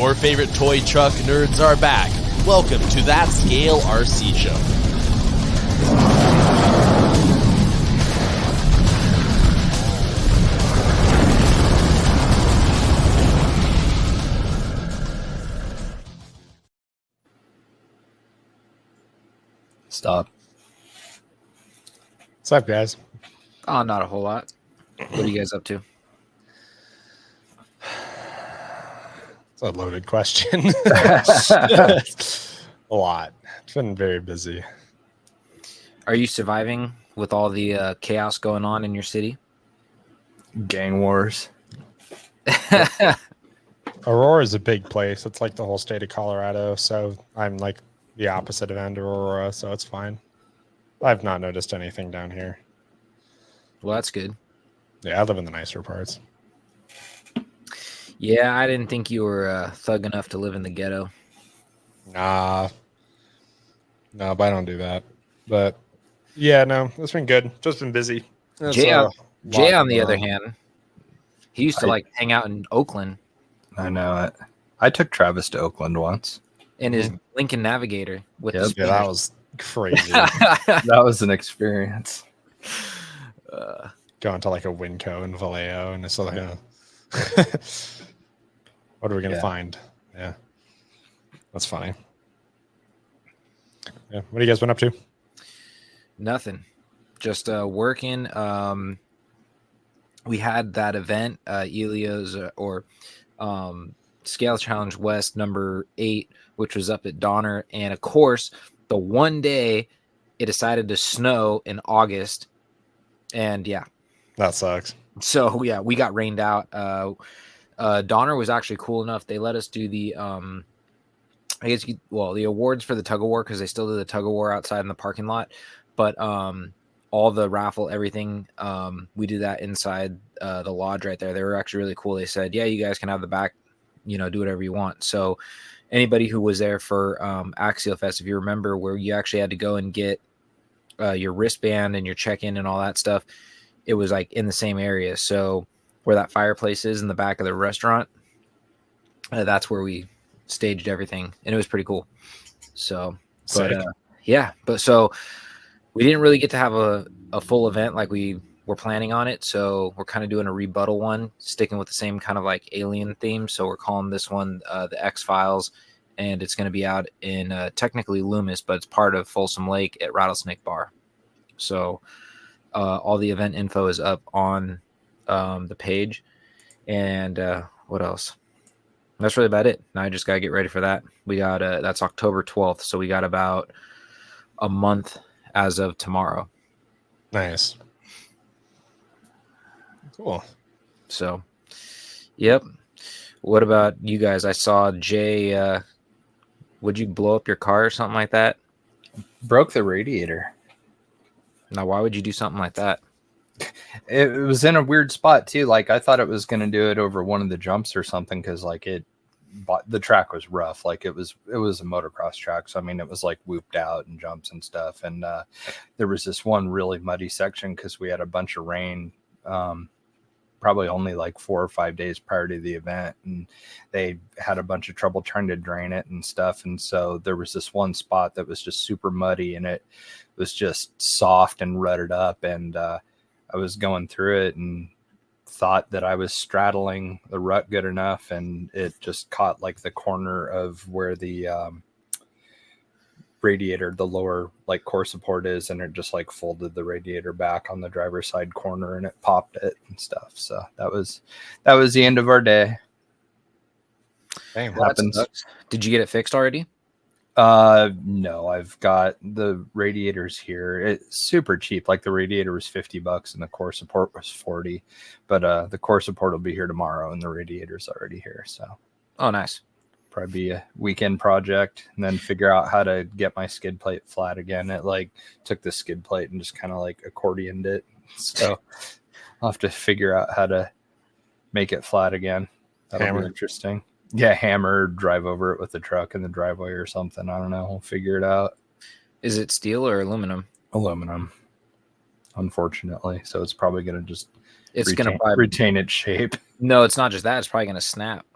Your favorite toy truck nerds are back. Welcome to That Scale RC Show. Stop. What's up, guys? Oh, not a whole lot. What are you guys up to? It's a loaded question. A lot. It's been very busy. Are you surviving with all the chaos going on in your city? Gang wars. Aurora is a big place. It's like the whole state of Colorado. So I'm like the opposite of end of Aurora, so it's fine. I've not noticed anything down here. Well, that's good. Yeah, I live in the nicer parts. Yeah, I didn't think you were thug enough to live in the ghetto. Nah. No, but I don't do that. But yeah, no, it's been good. Just been busy. Jay, on the other hand, he used to like hang out in Oakland. I know it. I took Travis to Oakland once. In his Lincoln Navigator with his yeah, that was crazy. That was an experience. Going to like a Winco in Vallejo, and it's like, what are we gonna find? Yeah, that's funny. Yeah, what have you guys been up to? Nothing, just working. We had that event, Elio's Scale Challenge West number 8, which was up at Donner, and of course, the one day it decided to snow in August, and yeah, that sucks. So yeah, we got rained out. Donner was actually cool enough; they let us do the the awards for the tug of war, because they still do the tug of war outside in the parking lot, but all the raffle, everything, we do that inside the lodge right there. They were actually really cool. They said, yeah, you guys can have the back, do whatever you want. So anybody who was there for Axial Fest, if you remember, where you actually had to go and get your wristband and your check-in and all that stuff, it was like in the same area. So where that fireplace is in the back of the restaurant, that's where we staged everything, and it was pretty cool. So, but so we didn't really get to have a full event like we were planning on it. So we're kind of doing a rebuttal one, sticking with the same kind of like alien theme. So we're calling this one the X-Files, and it's going to be out in technically Loomis, but it's part of Folsom Lake at Rattlesnake Bar. So all the event info is up on the page. And what else? That's really about it. Now I just got to get ready for that. We got that's October 12th. So we got about a month as of tomorrow. Nice. Cool. So, yep. What about you guys? I saw Jay, would you blow up your car or something like that? Broke the radiator. Now, why would you do something like that? It was in a weird spot too. Like I thought it was going to do it over one of the jumps or something, because like the track was rough. Like it was a motocross track, so I mean it was like whooped out and jumps and stuff. And there was this one really muddy section because we had a bunch of rain, probably only like 4 or 5 days prior to the event, and they had a bunch of trouble trying to drain it and stuff. And so there was this one spot that was just super muddy, and it was just soft and rutted up. And I was going through it and thought that I was straddling the rut good enough, and it just caught like the corner of where the radiator, the lower like core support is, and it just like folded the radiator back on the driver's side corner, and it popped it and stuff. So that was the end of our day. Damn, happens. Did you get it fixed already? No, I've got the radiators here. It's super cheap. Like the radiator was $50 and the core support was $40, but the core support will be here tomorrow and the radiator's already here. So, oh, nice. Probably be a weekend project, and then figure out how to get my skid plate flat again. It like took the skid plate and just kind of like accordioned it. So I'll have to figure out how to make it flat again. That'll be interesting. Yeah, hammer, drive over it with the truck in the driveway or something. I don't know. We'll figure it out. Is it steel or aluminum? Aluminum, unfortunately. So it's probably going to just retain its shape. No, it's not just that. It's probably going to snap.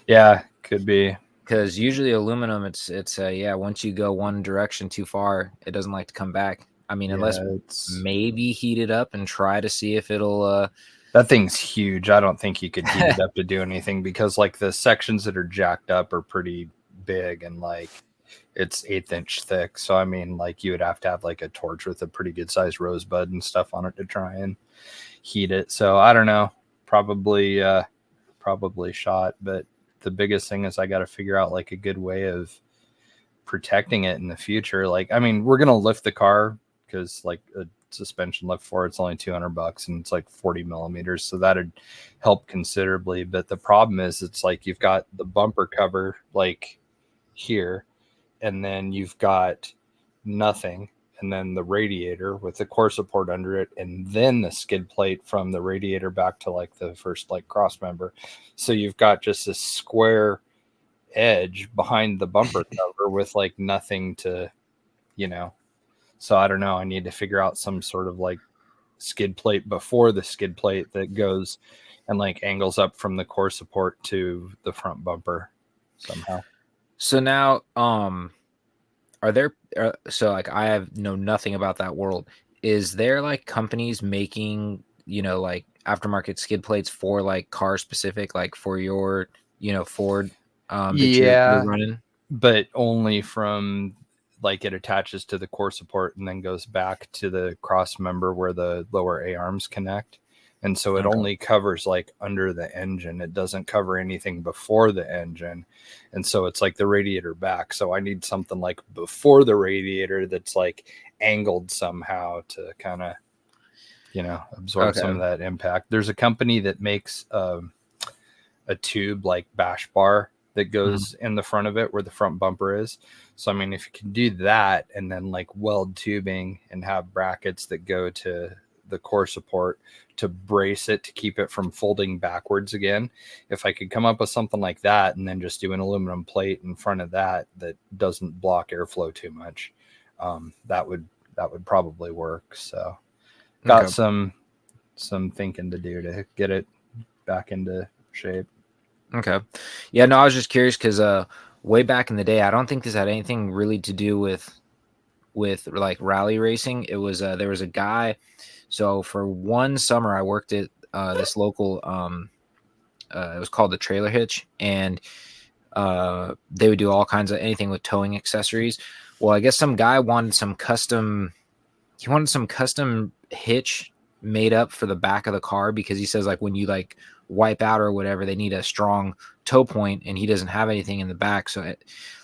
Yeah, Could be. Because usually aluminum, it's yeah, once you go one direction too far, it doesn't like to come back. I mean, unless maybe heat it up and try to see if it'll that thing's huge. I don't think you could heat it up to do anything, because like the sections that are jacked up are pretty big, and like it's 1/8 inch thick. So I mean, like you would have to have like a torch with a pretty good sized rosebud and stuff on it to try and heat it. So I don't know, probably shot. But the biggest thing is I got to figure out like a good way of protecting it in the future. Like, I mean, we're gonna lift the car, because like a suspension lift for it's only $200 and it's like 40 millimeters, so that'd help considerably. But the problem is, it's like you've got the bumper cover like here, and then you've got nothing, and then the radiator with the core support under it, and then the skid plate from the radiator back to like the first like cross member. So you've got just this square edge behind the bumper cover with like nothing to, so I don't know. I need to figure out some sort of like skid plate before the skid plate that goes and like angles up from the core support to the front bumper somehow. So now, are there? So like, I know nothing about that world. Is there like companies making like aftermarket skid plates for like car specific, like for your Ford that you're running? But only from like it attaches to the core support and then goes back to the cross member where the lower A arms connect. And so it only covers like under the engine. It doesn't cover anything before the engine. And so it's like the radiator back. So I need something like before the radiator that's like angled somehow to kind of, absorb some of that impact. There's a company that makes a tube like bash bar that goes in the front of it where the front bumper is. So, I mean, if you can do that and then like weld tubing and have brackets that go to the core support to brace it to keep it from folding backwards again. If I could come up with something like that and then just do an aluminum plate in front of that doesn't block airflow too much, that would probably work. So got some thinking to do to get it back into shape. Okay. Yeah, no, I was just curious because way back in the day, I don't think this had anything really to do with like rally racing. It was there was a guy. So for one summer, I worked at this local. It was called the Trailer Hitch, and they would do all kinds of anything with towing accessories. Well, I guess some guy wanted some custom. He wanted some custom hitch made up for the back of the car because he says like when you like wipe out or whatever, they need a strong tow point, and he doesn't have anything in the back. So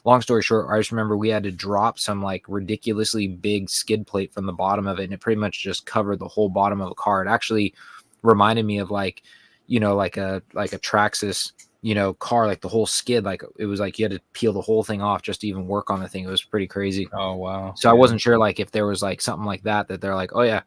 long story short, I just remember we had to drop some like ridiculously big skid plate from the bottom of it, and it pretty much just covered the whole bottom of the car. It actually reminded me of like like a Traxxas car, like the whole skid, like it was like you had to peel the whole thing off just to even work on the thing. It was pretty crazy. Oh wow. So I wasn't sure like if there was like something like that they're like, oh yeah,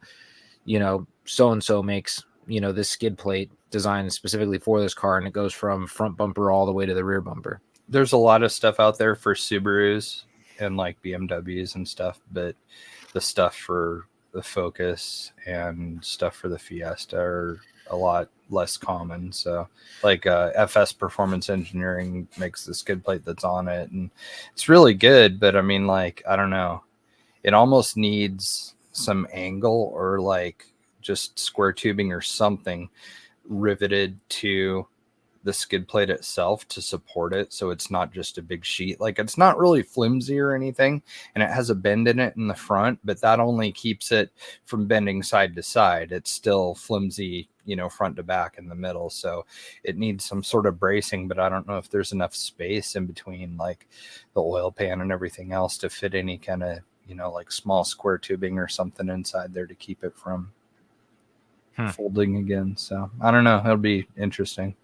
so and so makes this skid plate designed specifically for this car, and it goes from front bumper all the way to the rear bumper. There's a lot of stuff out there for Subarus and like BMWs and stuff, but the stuff for the Focus and stuff for the Fiesta are a lot less common. So like FS Performance Engineering makes the skid plate that's on it, and it's really good, but I mean, like, I don't know, it almost needs some angle or like just square tubing or something riveted to the skid plate itself to support it, so it's not just a big sheet. Like, it's not really flimsy or anything, and it has a bend in it in the front, but that only keeps it from bending side to side. It's still flimsy, front to back in the middle, so it needs some sort of bracing, but I don't know if there's enough space in between like the oil pan and everything else to fit any kind of like small square tubing or something inside there to keep it from folding again. So I don't know, it'll be interesting.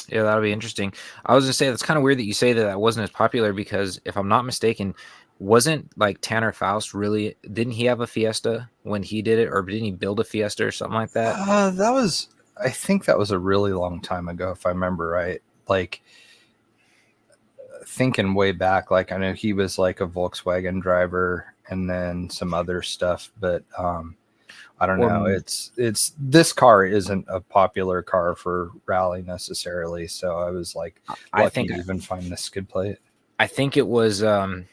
Yeah, that'll be interesting. I was gonna say that's kind of weird that you say that wasn't as popular, because if I'm not mistaken, wasn't like Tanner Faust really, didn't he have a Fiesta when he did it, or didn't he build a Fiesta or something like that? I think that was a really long time ago, if I remember right. Like, thinking way back, like I know he was like a Volkswagen driver and then some other stuff, but I don't Or know. It's this car isn't a popular car for rally necessarily, so I was like I lucky think to even find this skid plate. I think it was now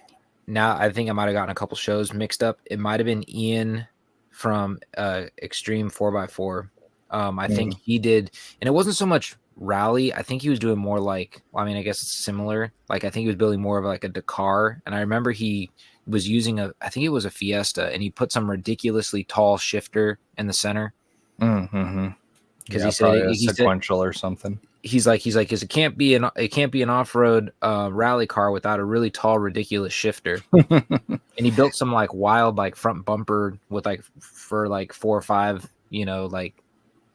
I think I might have gotten a couple shows mixed up. It might have been Ian from Extreme 4x4. I think he did, and it wasn't so much rally. I think he was doing more like, well, I mean, I guess it's similar. Like I think he was building more of like a Dakar, and I remember he was using I think it was a Fiesta, and he put some ridiculously tall shifter in the center. Mm-hmm. Because Yeah, probably a sequential or something. He's like, because it can't be an off-road rally car without a really tall, ridiculous shifter. And he built some like wild like front bumper with like for like 4 or 5, like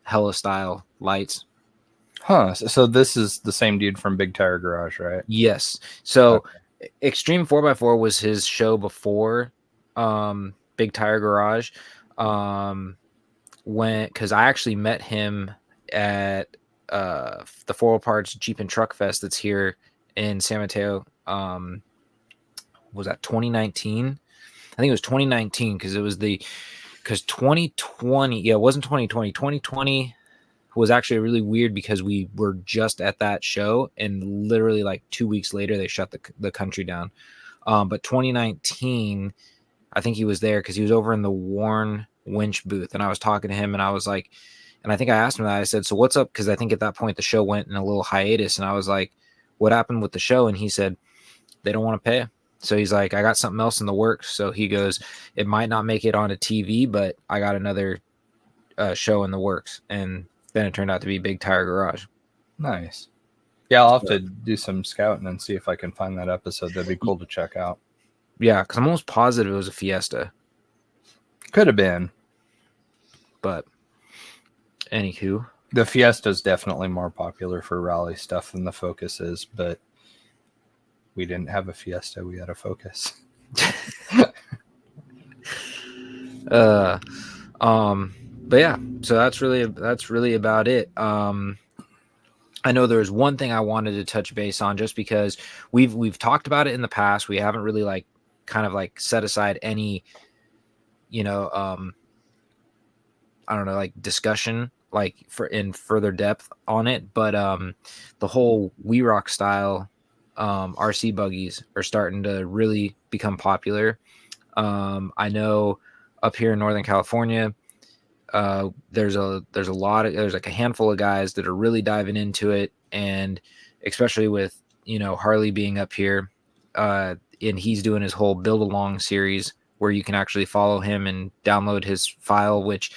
hella style lights. Huh. So this is the same dude from Big Tire Garage, right? Yes. So Okay. Extreme 4x4 was his show before Big Tire Garage. Because I actually met him at the 4 Parts Jeep and Truck Fest that's here in San Mateo. Was that 2019? I think it was 2019 because 2020, yeah, it wasn't 2020. 2020 was actually really weird because we were just at that show, and literally like 2 weeks later they shut the country down. But 2019, I think he was there because he was over in the Warn winch booth, and I was talking to him, and I was like, and I think I asked him that. I said, "So what's up?" Because I think at that point the show went in a little hiatus, and I was like, "What happened with the show?" And he said, "They don't want to pay." So he's like, "I got something else in the works." So he goes, "It might not make it onto TV, but I got another show in the works." And then it turned out to be Big Tire Garage. Nice. Yeah, I'll have to do some scouting and see if I can find that episode. That'd be cool to check out. Yeah, because I'm almost positive it was a Fiesta. Could have been. But anywho. The Fiesta is definitely more popular for rally stuff than the Focus is, but we didn't have a Fiesta. We had a Focus. But yeah, so that's really about it. I know there's one thing I wanted to touch base on just because we've talked about it in the past. We haven't really like kind of like set aside any, I don't know, like discussion like for in further depth on it. But the whole We Rock style RC buggies are starting to really become popular. I know up here in Northern California, there's like a handful of guys that are really diving into it, and especially with Harley being up here, and he's doing his whole build along series where you can actually follow him and download his file, which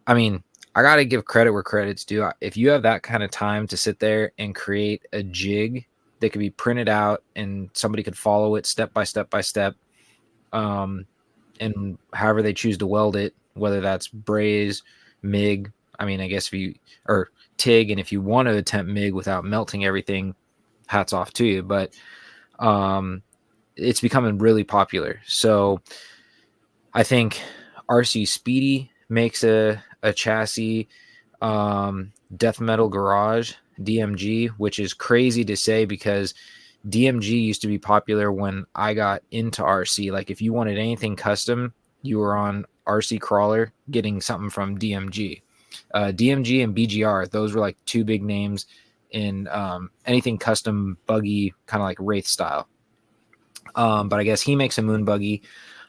I mean, I gotta give credit where credit's due. If you have that kind of time to sit there and create a jig that could be printed out and somebody could follow it step by step by step, and however they choose to weld it, whether that's braze, MIG. I mean, I guess or TIG, and if you want to attempt MIG without melting everything, hats off to you. But it's becoming really popular. So I think RC Speedy makes a chassis. Death Metal Garage, DMG, which is crazy to say because DMG used to be popular when I got into RC. Like if you wanted anything custom, you were on RC Crawler getting something from DMG. DMG and BGR, those were like 2 big names in anything custom buggy, kind of like Wraith style. But I guess he makes a moon buggy.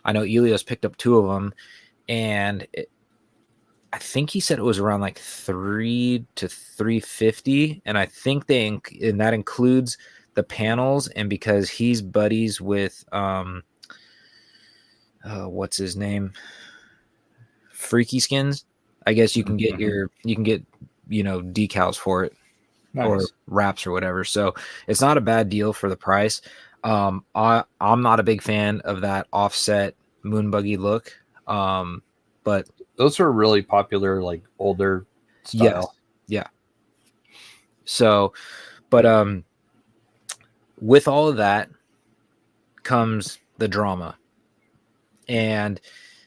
I know Elios picked up 2 of them, and I think he said it was around like $300 to $350, and I think and that includes the panels. And because he's buddies with what's his name, Freaky Skins, I guess you can get decals for it. Nice. Or wraps or whatever. So it's not a bad deal for the price. I'm not a big fan of that offset moon buggy look, but those are really popular, like older style. Yes. Yeah. So, but with all of that comes the drama, and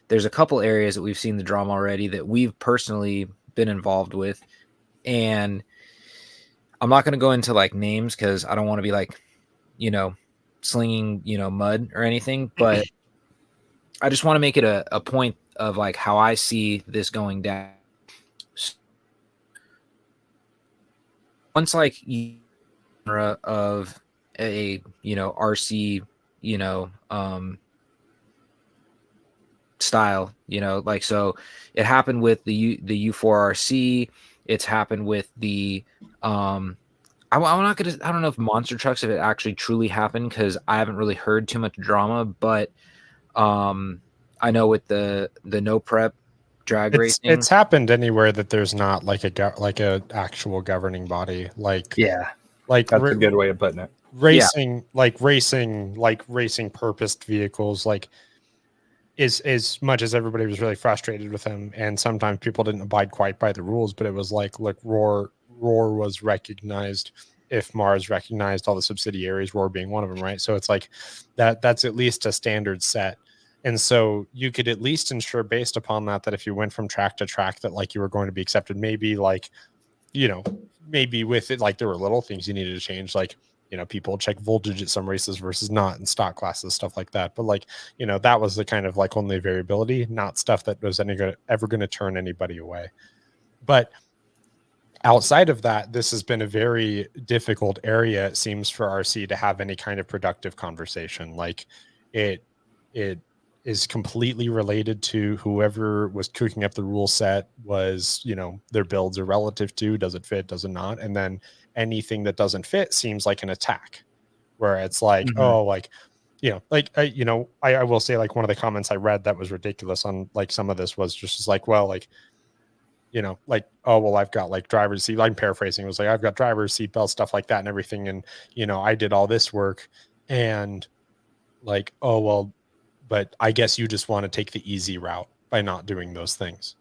there's a couple areas that we've seen the drama already that we've personally been involved with, and I'm not going to go into like names because I don't want to be like, slinging, mud or anything, but I just want to make it a point of like how I see this going down. Once like of a RC style, like, so it happened with the U4RC. It's happened with the I'm not gonna, I don't know if monster trucks, if it actually truly happened, because I haven't really heard too much drama, but I know with the no prep drag racing, It's happened anywhere that there's not like a actual governing body, like That's a good way of putting it. racing, racing purposed vehicles, like is as much as everybody was really frustrated with him, and sometimes people didn't abide quite by the rules, but it was like, look, Roar was recognized. If Mars recognized all the subsidiaries, Roar being one of them, right? So it's like that's at least a standard set. And so you could at least ensure based upon that if you went from track to track that like you were going to be accepted. Maybe like, maybe with it, like there were little things you needed to change, like, people check voltage at some races versus not in stock classes, stuff like that. But like, that was the kind of like only variability, not stuff that was ever going to turn anybody away. But outside of that, this has been a very difficult area, it seems, for RC to have any kind of productive conversation. Like it is completely related to whoever was cooking up the rule set was, their builds are relative to, does it fit, does it not? And then anything that doesn't fit seems like an attack, where it's like, oh, like, I will say, like, one of the comments I read that was ridiculous on like some of this was just like, well, like, like, oh, well, I've got like driver's seat. I'm paraphrasing. It was like, I've got driver's seat belts, stuff like that and everything. And, I did all this work, and like, oh, well, but I guess you just want to take the easy route by not doing those things.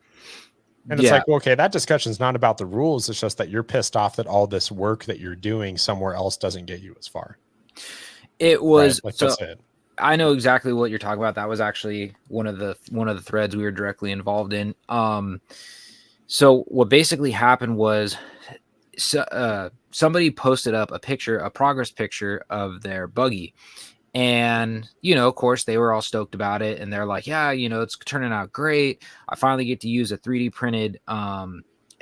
And it's like, well, okay, that discussion's not about the rules. It's just that you're pissed off that all this work that you're doing somewhere else doesn't get you as far. It was, right? Like, so that's it. I know exactly what you're talking about. That was actually one of the threads we were directly involved in. So what basically happened was, somebody posted up a progress picture of their buggy. And, of course, they were all stoked about it. And they're like, yeah, it's turning out great. I finally get to use a 3D printed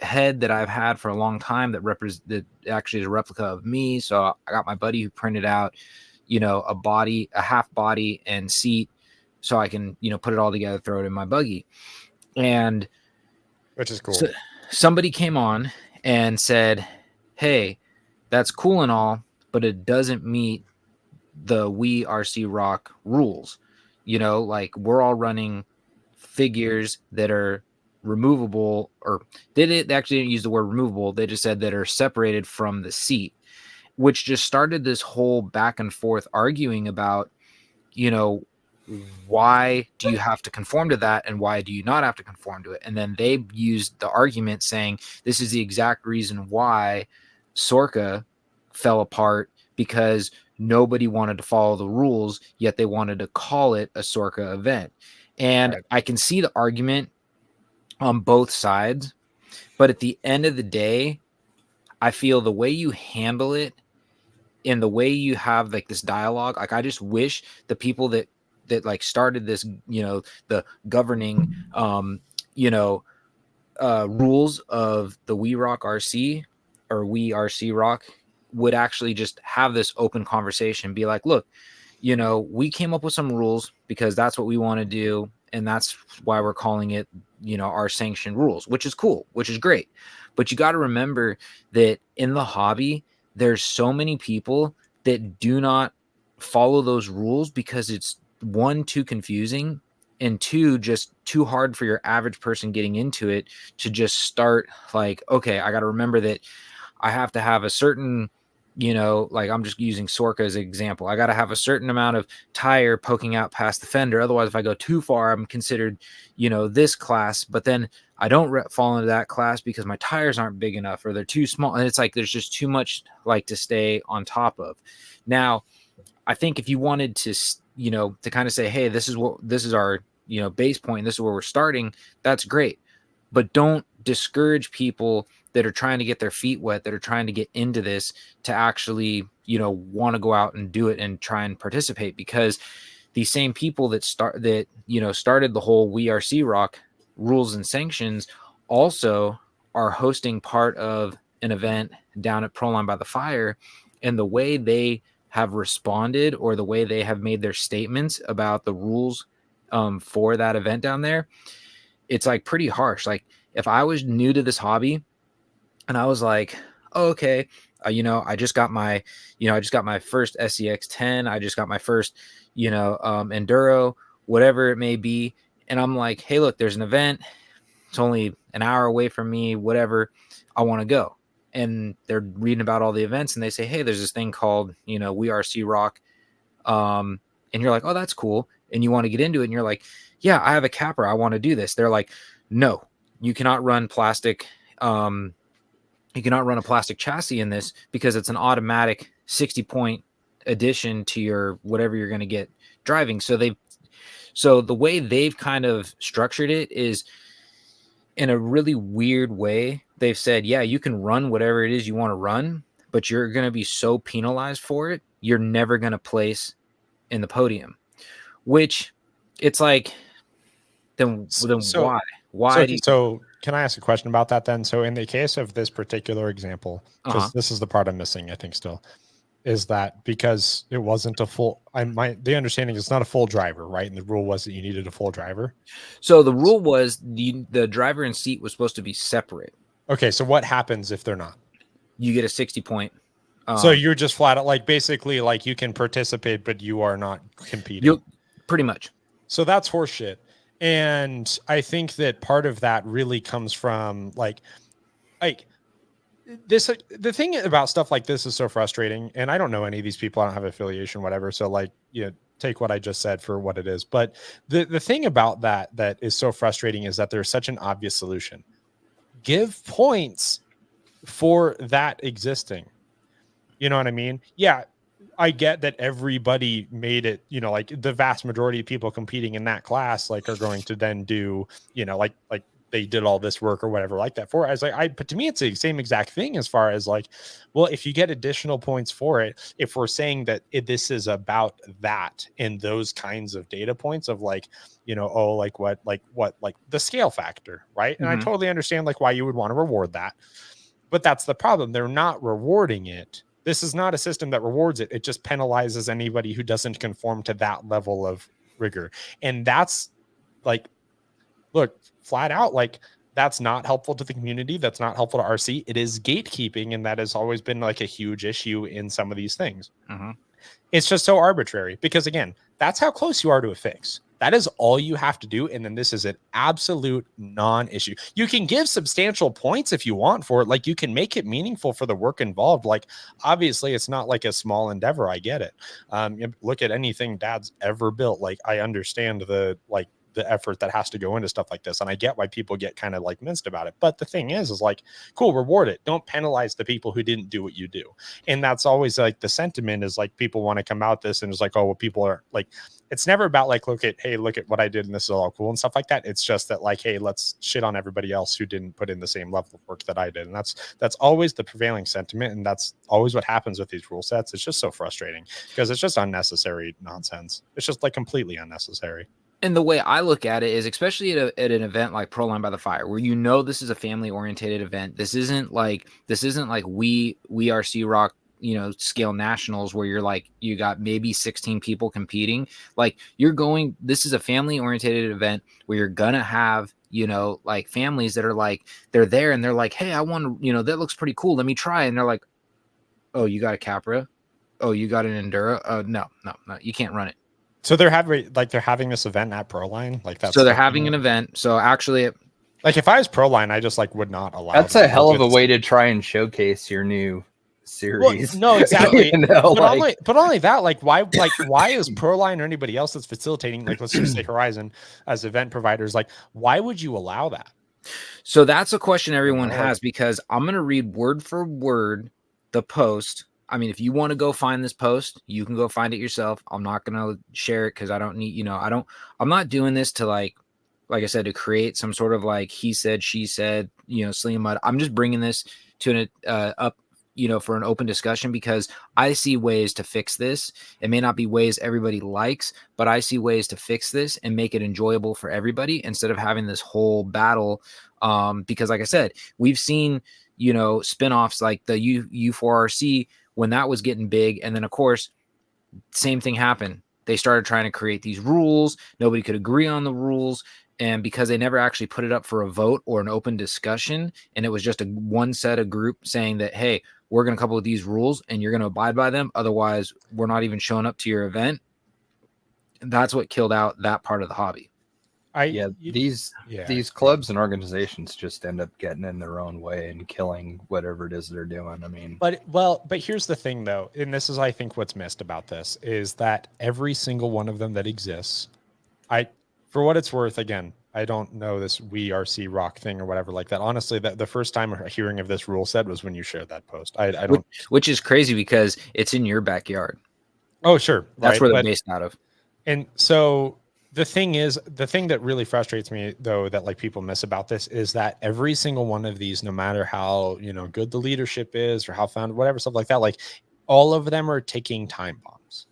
head that I've had for a long time that actually is a replica of me. So I got my buddy who printed out, a half body and seat, so I can, put it all together, throw it in my buggy. And which is cool. So somebody came on and said, hey, that's cool and all, but it doesn't meet the We RC Rock rules. Like, we're all running figures that are removable, or they actually didn't use the word removable. They just said that are separated from the seat, which just started this whole back and forth arguing about, why do you have to conform to that, and why do you not have to conform to it? And then they used the argument saying this is the exact reason why Sorka fell apart, because nobody wanted to follow the rules, yet they wanted to call it a Sorka event. And Right. I can see the argument on both sides, but at the end of the day, I feel the way you handle it and the way you have like this dialogue, like, I just wish the people that like started this, the governing rules of the We Rock RC, or We RC Rock, would actually just have this open conversation, be like, look, we came up with some rules because that's what we want to do, and that's why we're calling it, our sanctioned rules, which is cool, which is great. But you got to remember that in the hobby, there's so many people that do not follow those rules because it's, one, too confusing, and two, just too hard for your average person getting into it to just start like, okay, I got to remember that I have to have a certain, like, I'm just using Sorka as an example. I got to have a certain amount of tire poking out past the fender. Otherwise, if I go too far, I'm considered, this class. But then I don't fall into that class because my tires aren't big enough, or they're too small. And it's like, there's just too much like to stay on top of. Now, I think if you wanted to, to kind of say, hey, this is our, base point, this is where we're starting, that's great. But don't discourage people that are trying to get their feet wet, that are trying to get into this, to actually, want to go out and do it and try and participate, because these same people that started the whole We Are Sea Rock rules and sanctions also are hosting part of an event down at Proline by the Fire, and the way they have responded or the way they have made their statements about the rules for that event down there, it's like pretty harsh. Like if I was new to this hobby and I was like, oh, okay, I just got my first SEX 10, I just got my first, enduro, whatever it may be, and I'm like, hey, look, there's an event, it's only an hour away from me, whatever, I want to go. And they're reading about all the events and they say, hey, there's this thing called, We Are Sea Rock. And you're like, oh, that's cool. And you want to get into it. And you're like, yeah, I have a capper, I want to do this. They're like, no, you cannot run plastic. You cannot run a plastic chassis in this because it's an automatic 60-point addition to your whatever you're going to get driving. So the way they've kind of structured it is in a really weird way. They've said, yeah, you can run whatever it is you want to run, but you're going to be so penalized for it, you're never going to place in the podium. Which it's like, then why? Why do you? So can I ask a question about that then? So in the case of this particular example, because this is the part I'm missing, I think still, is that because it wasn't a full, the understanding is not a full driver, right? And the rule was that you needed a full driver. So the rule was the driver and seat was supposed to be separate. Okay, so what happens if they're not? You get a 60-point. So you're just flat out, like basically like you can participate, but you are not competing. Pretty much. So that's horseshit. And I think that part of that really comes from like this. The thing about stuff like this is so frustrating. And I don't know any of these people. I don't have affiliation, whatever. So like, take what I just said for what it is. But the thing about that is so frustrating is that there's such an obvious solution. Give points for that existing. You know what I mean? Yeah. I get that everybody made it, like the vast majority of people competing in that class, like are going to then do, like they did all this work or whatever like that for it. But to me, it's the same exact thing as far as like, well, if you get additional points for it, if we're saying that this is about that and those kinds of data points of like, like what the scale factor, right? And I totally understand like why you would want to reward that, but that's the problem. They're not rewarding it. This is not a system that rewards it. It just penalizes anybody who doesn't conform to that level of rigor. And that's like, look, flat out, like that's not helpful to the community. That's not helpful to RC. It is gatekeeping. And that has always been like a huge issue in some of these things. It's just so arbitrary because again, that's how close you are to a fix. That is all you have to do. And then this is an absolute non-issue. You can give substantial points if you want for it. Like you can make it meaningful for the work involved. Like obviously it's not like a small endeavor. I get it. Look at anything Dad's ever built. Like I understand the effort that has to go into stuff like this. And I get why people get kind of like minced about it. But the thing is like, cool, reward it. Don't penalize the people who didn't do what you do. And that's always like the sentiment is like people want to come out this and it's like, oh, well, people are like, it's never about like, look at what I did and this is all cool and stuff like that. It's just that like, hey, let's shit on everybody else who didn't put in the same level of work that I did. And that's always the prevailing sentiment. And that's always what happens with these rule sets. It's just so frustrating because it's just unnecessary nonsense. It's just like completely unnecessary. And the way I look at it is, especially at an event like Proline by the Fire, where this is a family-oriented event. This isn't like we are Sea Rock, scale nationals where you're like you got maybe 16 people competing. Like this is a family-oriented event where you're gonna have like families that are like they're there and they're like, hey, I want to, that looks pretty cool. Let me try. And they're like, oh, you got a Capra? Oh, you got an Enduro? No, you can't run it. So they're having this event at Proline, like that. So they're having an event. So actually, like if I was Proline, I just like would not allow. That's a hell of a way to try and showcase your new series. Well, no, exactly. But only that, like why is Proline or anybody else that's facilitating, like let's just say Horizon as event providers, like why would you allow that? So that's a question everyone has because I'm gonna read word for word the post. I mean, if you want to go find this post, you can go find it yourself. I'm not going to share it because I don't need, I'm not doing this to like I said, to create some sort of like he said, she said, sling mud. I'm just bringing this to up, for an open discussion, because I see ways to fix this. It may not be ways everybody likes, but I see ways to fix this and make it enjoyable for everybody instead of having this whole battle. Because like I said, we've seen, spinoffs like the U4RC when that was getting big. And then of course, same thing happened. They started trying to create these rules. Nobody could agree on the rules. And because they never actually put it up for a vote or an open discussion, and it was just one set of group saying that, hey, we're going to come up with these rules and you're going to abide by them. Otherwise, we're not even showing up to your event. That's what killed out that part of the hobby. These clubs and organizations just end up getting in their own way and killing whatever it is they're doing. I mean, but here's the thing though, and this is, I think, what's missed about this is that every single one of them that exists, for what it's worth, again, I don't know this WeRC rock thing or whatever like that. Honestly, the first time hearing of this rule set was when you shared that post. I don't, which is crazy because it's in your backyard. Oh, sure. That's where they're based out of. And so the thing that really frustrates me though, that like people miss about this is that every single one of these, no matter how, good the leadership is or how found, whatever, stuff like that, like all of them are ticking time bombs.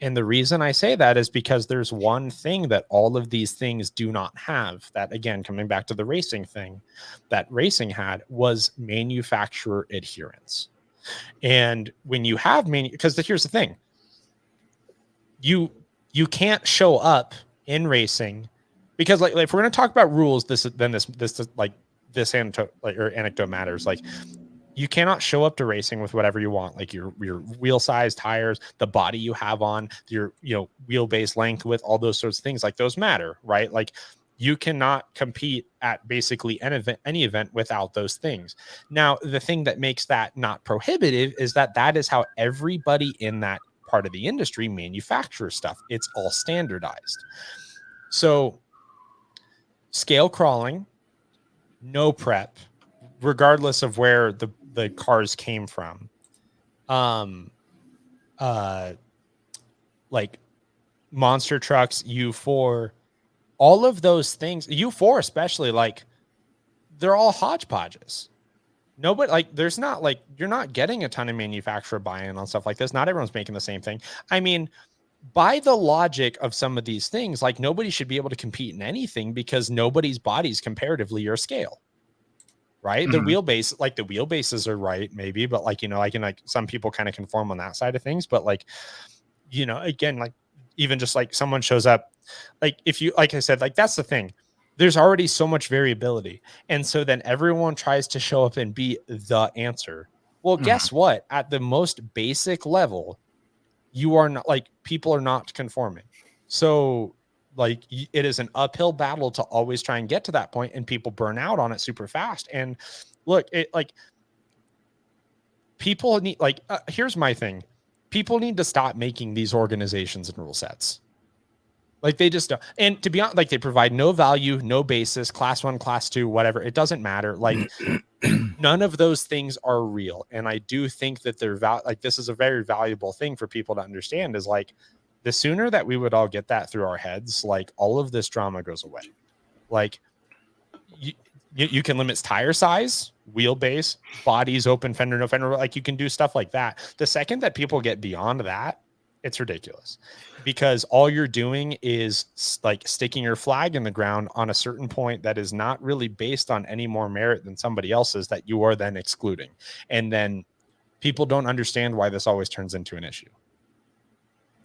And the reason I say that is because there's one thing that all of these things do not have, that, again, coming back to the racing thing, that racing had, was manufacturer adherence. And when you have because here's the thing, you can't show up in racing because like if we're going to talk about rules, this anecdote matters. Like, you cannot show up to racing with whatever you want, like your wheel size, tires, the body you have on, your wheelbase length, with all those sorts of things. Like, those matter, right? Like, you cannot compete at basically any event without those things. Now, the thing that makes that not prohibitive is that is how everybody in that part of the industry manufactures stuff. It's all standardized. So, scale crawling, no prep, regardless of where the cars came from. Like monster trucks, U4, all of those things, U4 especially, like, they're all hodgepodges. Nobody, like, there's not, like, you're not getting a ton of manufacturer buy-in on stuff like this. Not everyone's making the same thing. I mean, by the logic of some of these things, like, nobody should be able to compete in anything because nobody's bodies comparatively are scale. Right. Mm-hmm. The wheelbases are right, maybe, but like, some people kind of conform on that side of things. But like, again, like, even just like someone shows up, like, if you, like I said, like, that's the thing. There's already so much variability. And so then everyone tries to show up and be the answer. Well, guess what? At the most basic level, you are not, like, people are not conforming. So, like, it is an uphill battle to always try and get to that point, and people burn out on it super fast. And look, people need, here's my thing. People need to stop making these organizations and rule sets. Like, they just don't. And to be honest, like, they provide no value, no basis, class 1, class 2, whatever. It doesn't matter. Like, none of those things are real. And I do think that this is a very valuable thing for people to understand, is like, the sooner that we would all get that through our heads, like, all of this drama goes away. Like, you can limit tire size, wheelbase, bodies, open fender, no fender. Like, you can do stuff like that. The second that people get beyond that, it's ridiculous, because all you're doing is like sticking your flag in the ground on a certain point that is not really based on any more merit than somebody else's, that you are then excluding. And then people don't understand why this always turns into an issue.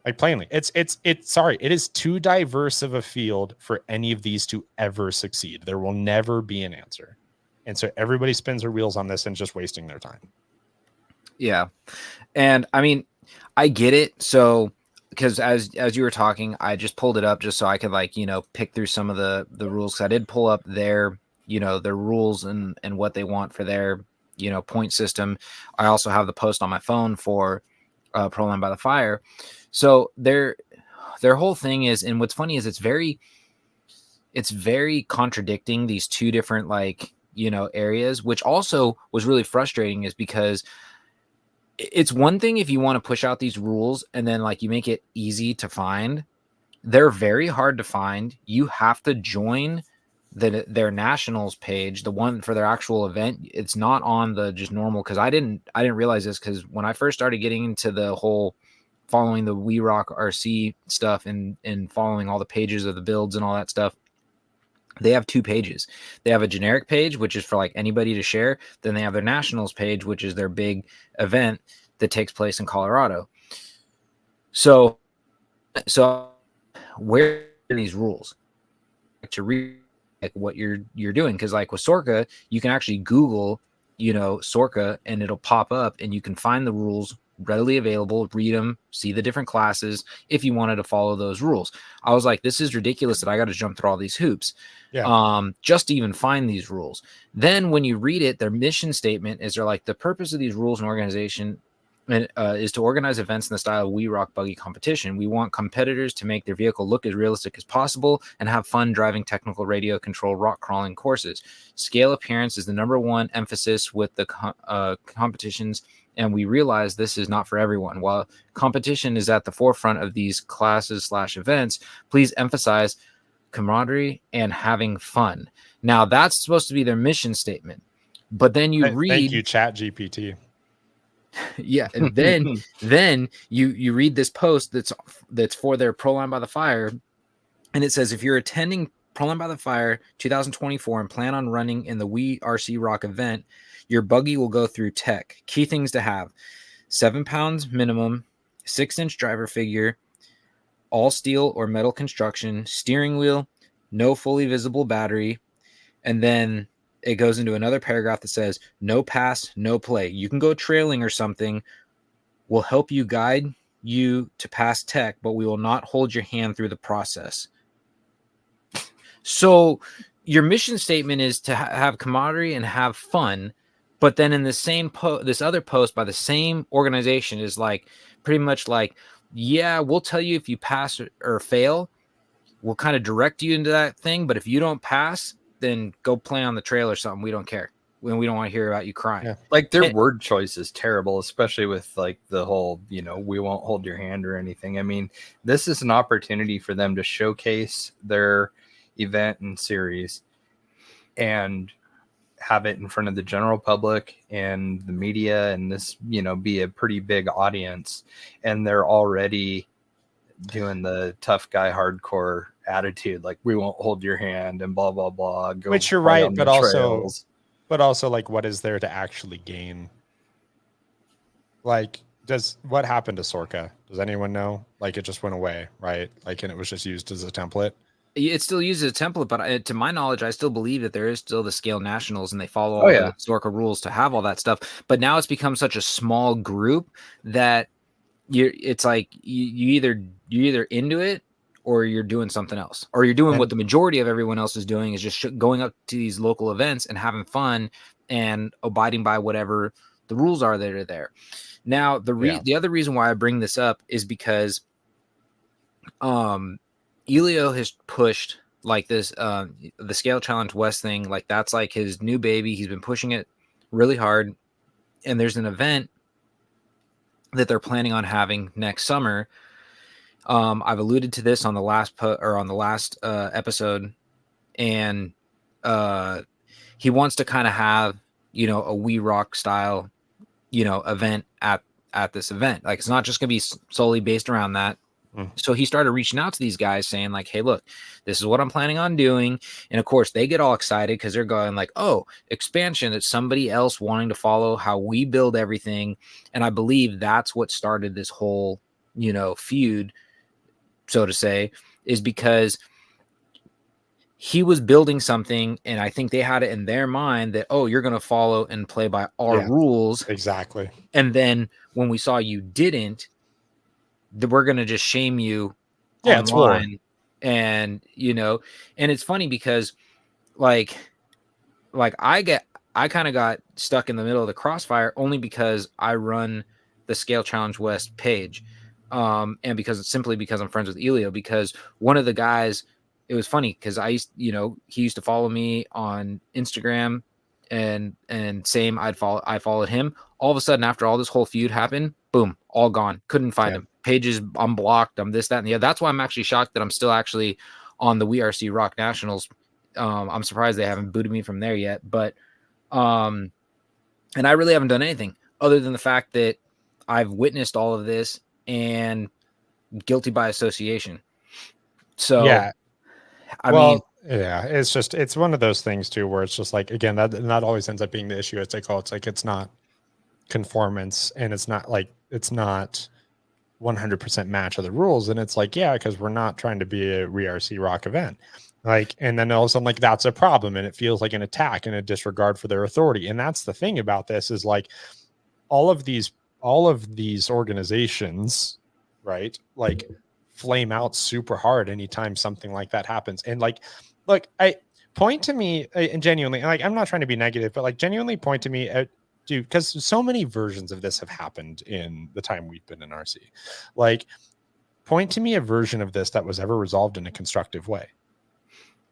Like, plainly, it is too diverse of a field for any of these to ever succeed. There will never be an answer. And so everybody spins their wheels on this and just wasting their time. Yeah. And I mean, I get it. So, because as you were talking, I just pulled it up just so I could, like, pick through some of the rules. I did pull up their rules and what they want for their, point system. I also have the post on my phone for Proline by the Fire. So their whole thing is, and what's funny is it's very contradicting, these two different, like, areas, which also was really frustrating, is because it's one thing if you want to push out these rules and then, like, you make it easy to find. They're very hard to find. You have to join their nationals page, the one for their actual event, it's not on the just normal, because I didn't realize this, because when I first started getting into the whole following the We Rock RC stuff and following all the pages of the builds and all that stuff, they have two pages. They have a generic page, which is for like anybody to share. Then they have their nationals page, which is their big event that takes place in Colorado. So where are these rules to read like what you're doing? Because like with Sorka, you can actually Google, Sorka, and it'll pop up, and you can find the rules readily available, read them, see the different classes if you wanted to follow those rules. I was like, this is ridiculous that I got to jump through all these hoops just to even find these rules. Then when you read it, their mission statement is, they're like, the purpose of these rules and organization is to organize events in the style of We Rock Buggy competition. We want competitors to make their vehicle look as realistic as possible and have fun driving technical radio control rock crawling courses. Scale appearance is the number one emphasis with the competitions, and we realize this is not for everyone. While competition is at the forefront of these classes/events, please emphasize camaraderie and having fun. Now that's supposed to be their mission statement, but then you read, thank you, Chat GPT. Yeah, and then you read this post that's for their Proline by the Fire, and it says, if you're attending Proline by the Fire 2024 and plan on running in the We RC Rock event, your buggy will go through tech. Key things to have: 7 pounds minimum, 6-inch driver figure, all steel or metal construction, steering wheel, no fully visible battery, and then it goes into another paragraph that says, no pass, no play. You can go trailing or something. We'll help you guide you to pass tech, but we will not hold your hand through the process. So your mission statement is to have camaraderie and have fun. But then in the same this other post by the same organization is like, pretty much like, yeah, we'll tell you if you pass or fail. We'll kind of direct you into that thing. But if you don't pass, then go play on the trail or something. We don't care. We don't want to hear about you crying. Yeah. Like their word choice is terrible, especially with like the whole, we won't hold your hand or anything. I mean, this is an opportunity for them to showcase their event and series and have it in front of the general public and the media, and this, be a pretty big audience. And they're already doing the tough guy hardcore attitude, like we won't hold your hand and blah blah blah. Which you're right, but also like, what is there to actually gain? Like, what happened to Sorka? Does anyone know? Like, it just went away, right? Like, and it was just used as a template. It's still used as a template, but to my knowledge, I still believe that there is still the Scale Nationals, and they follow all the Sorka rules to have all that stuff. But now it's become such a small group that it's like you either into it or you're doing something else, or you're doing what the majority of everyone else is doing, is just going up to these local events and having fun and abiding by whatever the rules are that are there. Now, the other reason why I bring this up is because Elio has pushed like this the Scale Challenge West thing, like that's like his new baby. He's been pushing it really hard, and there's an event that they're planning on having next summer. I've alluded to this on the last episode, and he wants to kind of have a We Rock style event at this event. Like, it's not just gonna be solely based around that. So he started reaching out to these guys saying like, hey, look, this is what I'm planning on doing. And of course they get all excited because they're going like, oh, expansion. It's somebody else wanting to follow how we build everything. And I believe that's what started this whole, feud, so to say, is because he was building something. And I think they had it in their mind that, oh, you're going to follow and play by our rules. Exactly. And then when we saw you didn't, we're going to just shame you online. And and it's funny because like I kind of got stuck in the middle of the crossfire only because I run the Scale Challenge West page, and because I'm friends with Elio. Because one of the guys, it was funny because I used, he used to follow me on Instagram, and same, I followed him. All of a sudden, after all this whole feud happened, boom, all gone. Couldn't find him. Pages, I'm blocked. I'm this, that, and the other. That's why I'm actually shocked that I'm still actually on the We RC Rock Nationals I'm surprised they haven't booted me from there yet. But and I really haven't done anything other than the fact that I've witnessed all of this and guilty by association. So Yeah. I mean, yeah, it's one of those things too where it's just like, again, that always ends up being the issue. It's like it's not conformance, and it's not 100% match of the rules, and it's like, yeah, because we're not trying to be a RC rock event, like, and then all of a sudden, like, that's a problem, and it feels like an attack and a disregard for their authority. And that's the thing about this, is like all of these organizations, right, like flame out super hard anytime something like that happens. And like, look, I point to me, and genuinely, like, I'm not trying to be negative, but like genuinely point to me at, dude, because so many versions of this have happened in the time we've been in RC. Like, point to me a version of this that was ever resolved in a constructive way.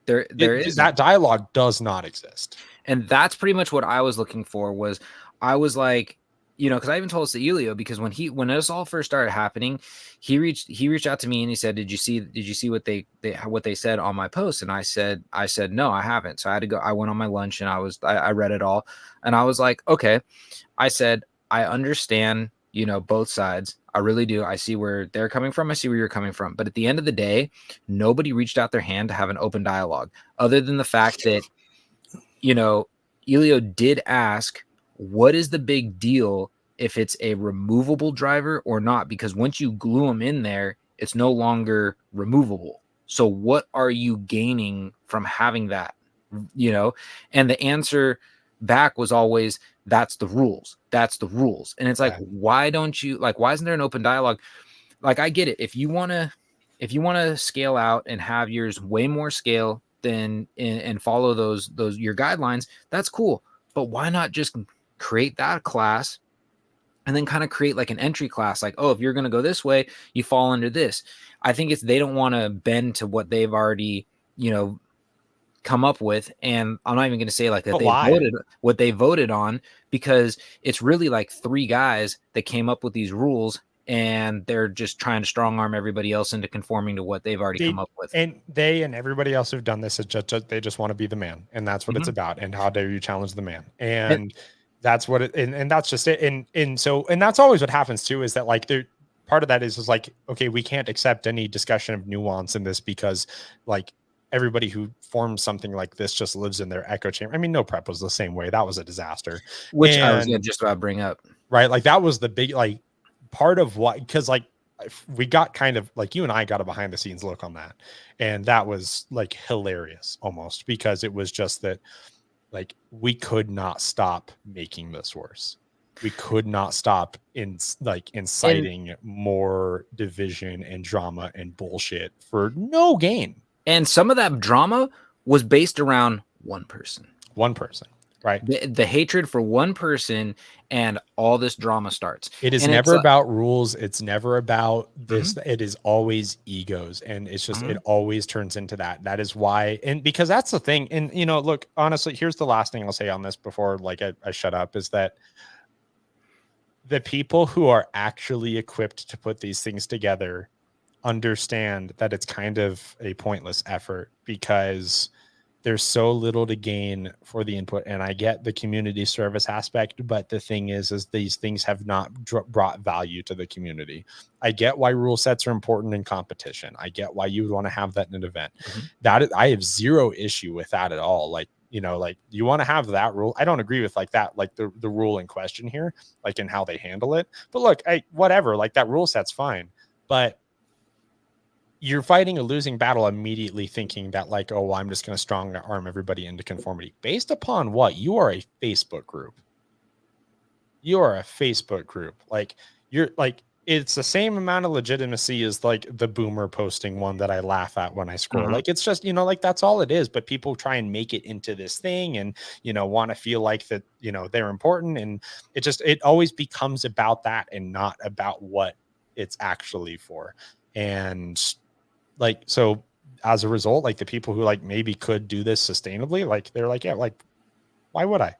there is that dialogue does not exist. And that's pretty much what I was looking for. Was I was like, because I even told this to Elio, because when this all first started happening, he reached out to me and he said, did you see what they said on my post? And I said no, I haven't. So I had to go. I went on my lunch and I read it all, and I was like, okay. I said, I understand, both sides. I really do. I see where they're coming from. I see where you're coming from. But at the end of the day, nobody reached out their hand to have an open dialogue, other than the fact that, Elio did ask, what is the big deal if it's a removable driver or not? Because once you glue them in there, it's no longer removable. So what are you gaining from having that? And the answer back was always, that's the rules. That's the rules. And it's like, why isn't there an open dialogue? Like, I get it. If you want to scale out and have yours way more scale than and follow those your guidelines, that's cool. But why not just create that class and then kind of create like an entry class? Like, oh, if you're going to go this way, you fall under this. I think they don't want to bend to what they've already, come up with. And I'm not even going to say like that they voted on, because it's really like 3 guys that came up with these rules, and they're just trying to strong arm everybody else into conforming to what they've already come up with. And they and everybody else who've done this is they just want to be the man, and that's what it's about. And how dare you challenge the man? And that's what it, and that's just it. And that's always what happens too, is that like part of that is like, okay, we can't accept any discussion of nuance in this, because like everybody who forms something like this just lives in their echo chamber. I mean, no prep was the same way. That was a disaster. Which I was just about to bring up. Right. Like that was the big, like, part of what, because like we got kind of like, you and I got a behind the scenes look on that. And that was like hilarious almost, because it was just that like we could not stop making this worse. We could not stop inciting more division and drama and bullshit for no gain. And some of that drama was based around one person. Right. The hatred for one person, and all this drama starts. It is never about rules. It's never about this. It is always egos. And it's just, it always turns into that. That is why. And because that's the thing. And, look, honestly, here's the last thing I'll say on this before like I shut up, is that the people who are actually equipped to put these things together understand that it's kind of a pointless effort, because there's so little to gain for the input. And I get the community service aspect, but the thing is these things have not brought value to the community. I get why rule sets are important in competition. I get why you would want to have that in an event. I have zero issue with that at all. Like, like you want to have that rule. I don't agree with like that, like the rule in question here, like in how they handle it. But look, whatever, like that rule set's fine. But you're fighting a losing battle immediately thinking that like, oh, well, I'm just going to strong arm everybody into conformity. Based upon what? You are a Facebook group. Like, you're like, it's the same amount of legitimacy as like the boomer posting one that I laugh at when I scroll. Like, it's just, like that's all it is. But people try and make it into this thing and, want to feel like that, they're important. And it always becomes about that and not about what it's actually for. And like, so as a result, like the people who like maybe could do this sustainably, like they're like, yeah, like, why would I?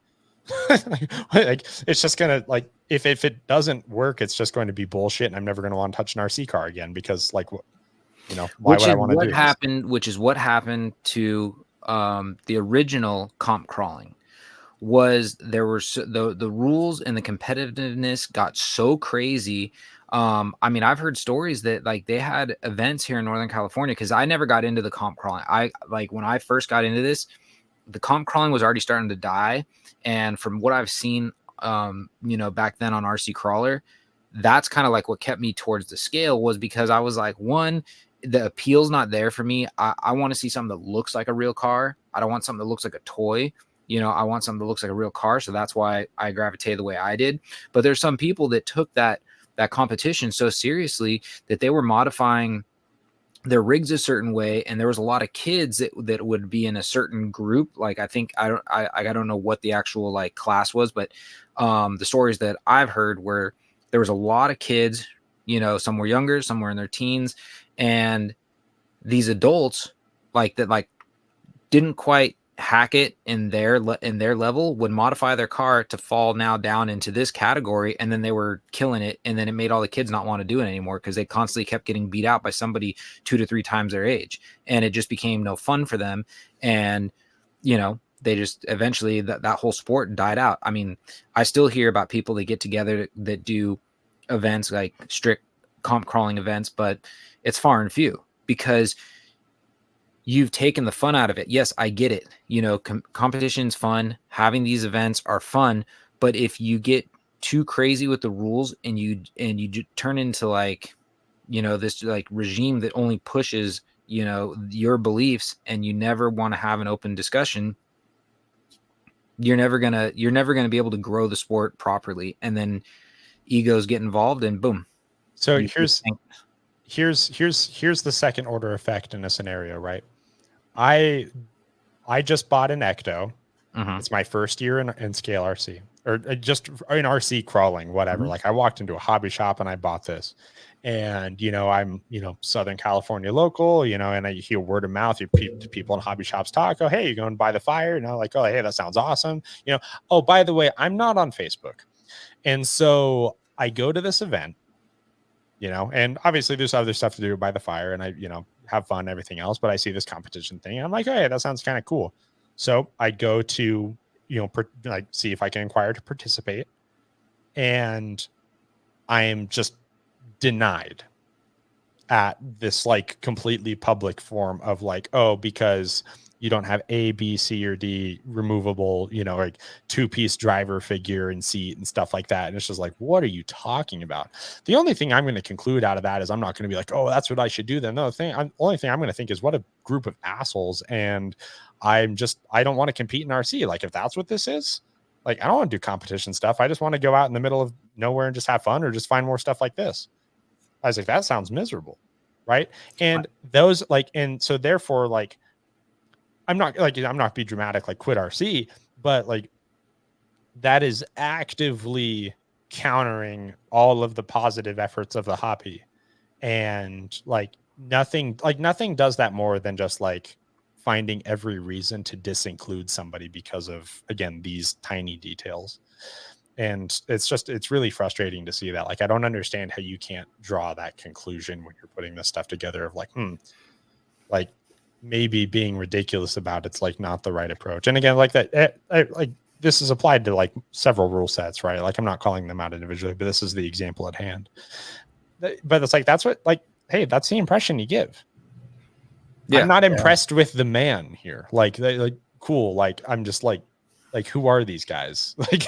Like, it's just gonna like, if it doesn't work, it's just going to be bullshit, and I'm never going to want to touch an RC car again, because like, why would I want to do this? Which is what happened to the original comp crawling was there were the rules and the competitiveness got so crazy. I mean, I've heard stories that like they had events here in Northern California, because I never got into the comp crawling. I like when I first got into this, the comp crawling was already starting to die. And from what I've seen, back then on RC Crawler, that's kind of like what kept me towards the scale, was because I was like, one, the appeal's not there for me. I want to see something that looks like a real car. I don't want something that looks like a toy. I want something that looks like a real car. So that's why I gravitated the way I did. But there's some people that took that competition so seriously that they were modifying their rigs a certain way, and there was a lot of kids that would be in a certain group. Like I don't know what the actual like class was, but the stories that I've heard were there was a lot of kids, some were younger, some were in their teens, and these adults like that like didn't quite hack it in their level would modify their car to fall now down into this category, and then they were killing it, and then it made all the kids not want to do it anymore because they constantly kept getting beat out by somebody 2 to 3 times their age, and it just became no fun for them. And they just eventually that whole sport died out. I mean, I still hear about people that get together that do events like strict comp crawling events, but it's far and few because you've taken the fun out of it. Yes, I get it. Competition's fun. Having these events are fun. But if you get too crazy with the rules and you turn into like, this like regime that only pushes, your beliefs, and you never want to have an open discussion, you're never gonna be able to grow the sport properly. And then egos get involved, and boom. So here's the second order effect in a scenario, right? I just bought an Ecto. It's my first year in scale RC, or just in RC crawling, whatever. Like I walked into a hobby shop and I bought this, and I'm Southern California local, and I hear word of mouth. People in hobby shops talk. Oh, hey, you going to buy the fire? Like, oh, hey, that sounds awesome. Oh, by the way, I'm not on Facebook, and so I go to this event. And obviously there's other stuff to do by the fire, and I have fun, everything else, but I see this competition thing and I'm like, hey, that sounds kind of cool. So I go to see if I can inquire to participate, and I am just denied at this like completely public form of like, oh, because you don't have A, B, C, or D removable, like 2-piece driver figure and seat and stuff like that. And it's just like, what are you talking about? The only thing I'm going to conclude out of that is I'm not going to be like, oh, that's what I should do then. No, only thing I'm going to think is what a group of assholes. And I don't want to compete in RC. Like if that's what this is, like, I don't want to do competition stuff. I just want to go out in the middle of nowhere and just have fun, or just find more stuff like this. I was like, that sounds miserable. Right. And those like, and so therefore, like, I'm not be dramatic, like quit RC, but like that is actively countering all of the positive efforts of the hobby. And like nothing does that more than just like finding every reason to disinclude somebody because of, again, these tiny details. And it's really frustrating to see that. Like, I don't understand how you can't draw that conclusion when you're putting this stuff together of like, like maybe being ridiculous about it's like not the right approach. And again, like that, like this is applied to like several rule sets, right? Like I'm not calling them out individually, but this is the example at hand. But it's like, that's what, like, hey, that's the impression you give. Yeah, I'm not impressed with the man here. Like cool. Like, I'm just like, who are these guys? Like,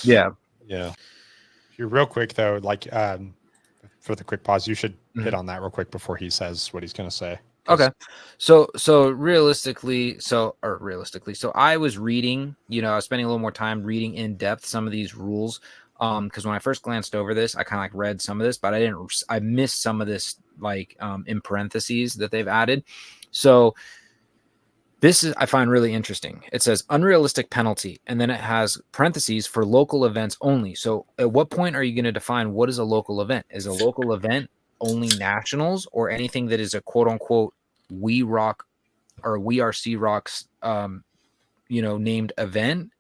yeah. You're real quick though. Like, for the quick pause, you should hit on that real quick before he says what he's going to say. Okay. So realistically, I was reading, I was spending a little more time reading in depth some of these rules. Because when I first glanced over this, I kind of like read some of this, but I missed some of this, like, in parentheses that they've added. So this is, I find really interesting. It says unrealistic penalty, and then it has parentheses for local events only. So at what point are you going to define what is a local event? Is a local event only nationals, or anything that is a quote unquote We Rock or We RC Rocks named event?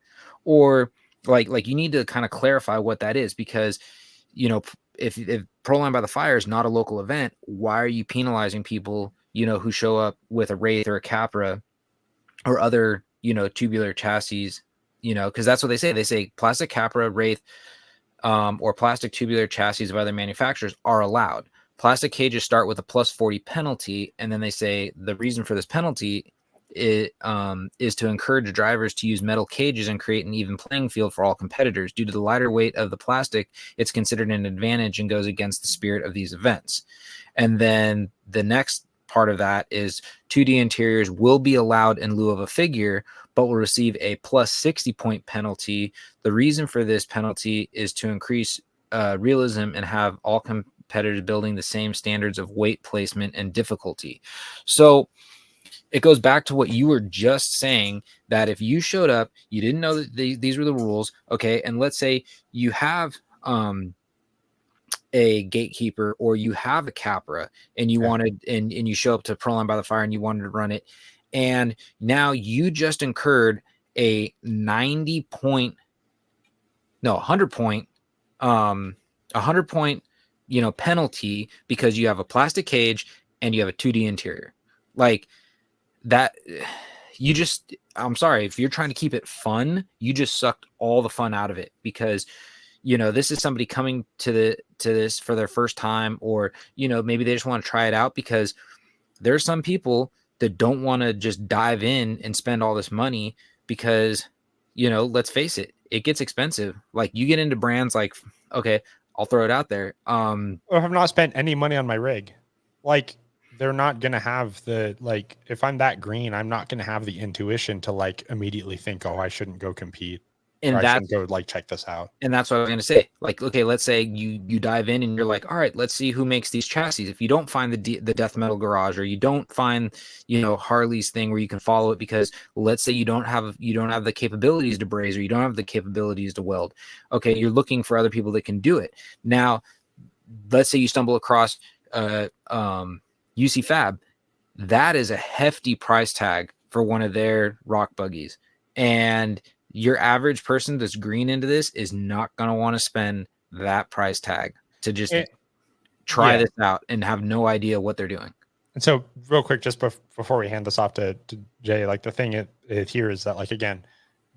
Or like you need to kind of clarify what that is, because if Proline by the Fire is not a local event, why are you penalizing people who show up with a Wraith or a Capra or other, tubular chassis, because that's what they say. They say plastic Capra, Wraith, or plastic tubular chassis of other manufacturers are allowed. Plastic cages start with a plus 40 penalty, and then they say the reason for this penalty is to encourage drivers to use metal cages and create an even playing field for all competitors. Due to the lighter weight of the plastic, it's considered an advantage and goes against the spirit of these events. And then the next part of that is 2D interiors will be allowed in lieu of a figure, but will receive a plus 60 point penalty. The reason for this penalty is to increase realism and have all competitors building the same standards of weight placement and difficulty. So it goes back to what you were just saying, that if you showed up, you didn't know that these were the rules, okay, and let's say you have a gatekeeper or you have a Capra and you wanted and you show up to Proline by the Fire and you wanted to run it, and now you just incurred a 100 point 100 point penalty because you have a plastic cage and you have a 2D interior. Like that, I'm sorry, if you're trying to keep it fun, you just sucked all the fun out of it, because this is somebody coming to this for their first time, or maybe they just want to try it out, because there's some people that don't want to just dive in and spend all this money, because let's face it, it gets expensive. Like you get into brands like, okay, I'll throw it out there, I have not spent any money on my rig. Like they're not gonna have if I'm that green, I'm not gonna have the intuition to immediately think, oh, I shouldn't go compete, and or I that's shouldn't go check this out. And that's what I was going to say. Like, okay, let's say you dive in and you're like, all right, let's see who makes these chassis. If you don't find the Death Metal Garage, or you don't find, Harley's thing where you can follow it, because let's say you don't have the capabilities to braze, or you don't have the capabilities to weld. Okay, you're looking for other people that can do it. Now, let's say you stumble across UC Fab. That is a hefty price tag for one of their rock buggies, and your average person that's green into this is not going to want to spend that price tag to just try this out and have no idea what they're doing. And so real quick, just before we hand this off to Jay, the thing here is that, again,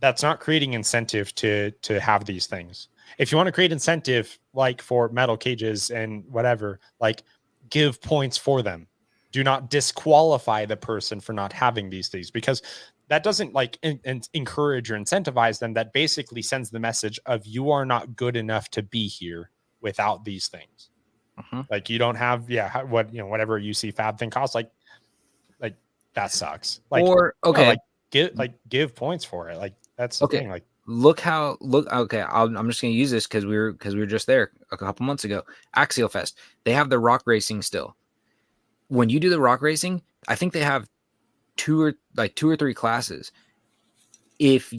that's not creating incentive to have these things. If you want to create incentive, for metal cages and whatever, give points for them. Do not disqualify the person for not having these things, because that doesn't encourage or incentivize them. That basically sends the message of, you are not good enough to be here without these things. You don't have, whatever you see Fab thing costs, that sucks. Give points for it. That's the thing. Okay, I'm just going to use this because we were just there a couple months ago. Axial Fest, they have the rock racing still. When you do the rock racing, I think they have two or three classes. If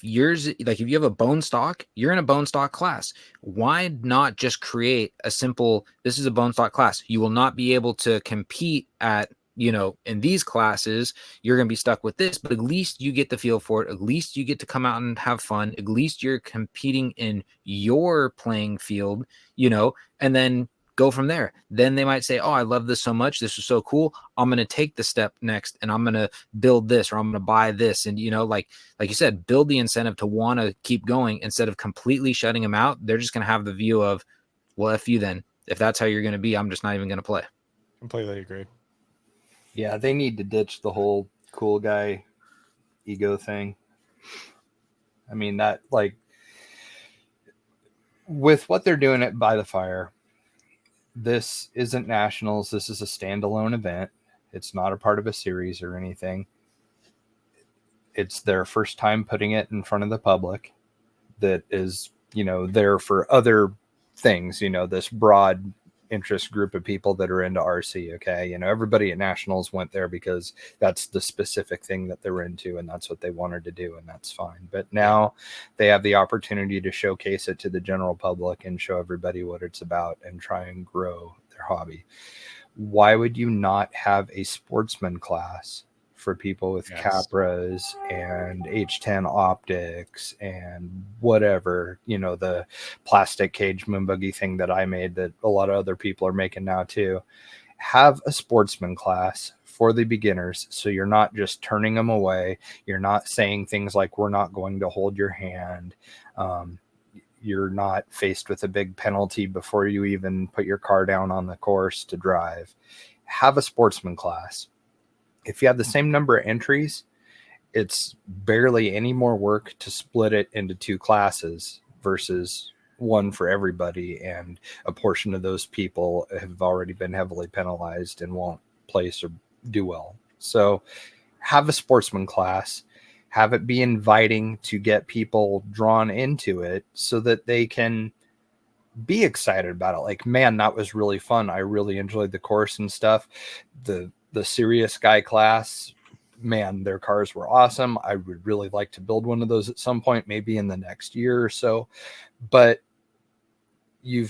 yours, if you have a bone stock, you're in a bone stock class. Why not just create a simple, this is a bone stock class. You will not be able to compete at, in these classes. You're going to be stuck with this, but at least you get the feel for it. At least you get to come out and have fun. At least you're competing in your playing field, and then go from there. Then they might say, oh, I love this so much. This is so cool. I'm going to take the step next, and I'm going to build this, or I'm going to buy this. And, like you said, build the incentive to want to keep going instead of completely shutting them out. They're just going to have the view of, well, F you then. If that's how you're going to be, I'm just not even going to play. Completely agree. Yeah, they need to ditch the whole cool guy ego thing. I mean, that, with what they're doing at By the Fire, this isn't nationals. This is a standalone event. It's not a part of a series or anything. It's their first time putting it in front of the public that is, there for other things, this broad interest group of people that are into RC. Okay. Everybody at nationals went there because that's the specific thing that they're into, and that's what they wanted to do, and that's fine. But now they have the opportunity to showcase it to the general public and show everybody what it's about and try and grow their hobby. Why would you not have a sportsman class for people with Capras and H10 optics and whatever, the plastic cage moon buggy thing that I made that a lot of other people are making now too, have a sportsman class for the beginners, so you're not just turning them away. You're not saying things like, we're not going to hold your hand. You're not faced with a big penalty before you even put your car down on the course to drive. Have a sportsman class. If you have the same number of entries, it's barely any more work to split it into 2 classes versus one for everybody. And a portion of those people have already been heavily penalized and won't place or do well. So have a sportsman class, have it be inviting to get people drawn into it so that they can be excited about it. Like, man, that was really fun. I really enjoyed the course and stuff. The serious guy class, man, their cars were awesome. I would really like to build one of those at some point, maybe in the next year or so. But you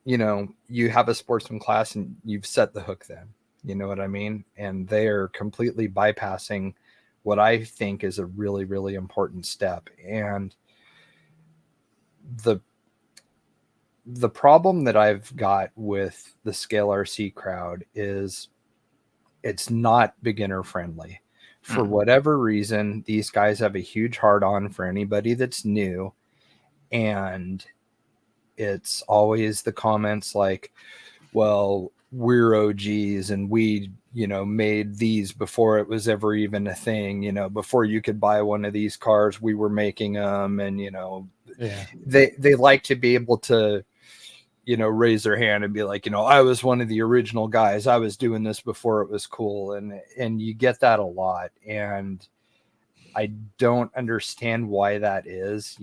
have a sportsman class and you've set the hook then. You know what I mean? And they are completely bypassing what I think is a really, really important step. And the problem that I've got with the Scale RC crowd is it's not beginner friendly. For whatever reason, these guys have a huge hard on for anybody that's new. And it's always the comments like, well, we're OGs and we, made these before it was ever even a thing, before you could buy one of these cars, we were making them. And, they like to be able to, raise their hand and be like, I was one of the original guys. I was doing this before it was cool. And you get that a lot. And I don't understand why that is,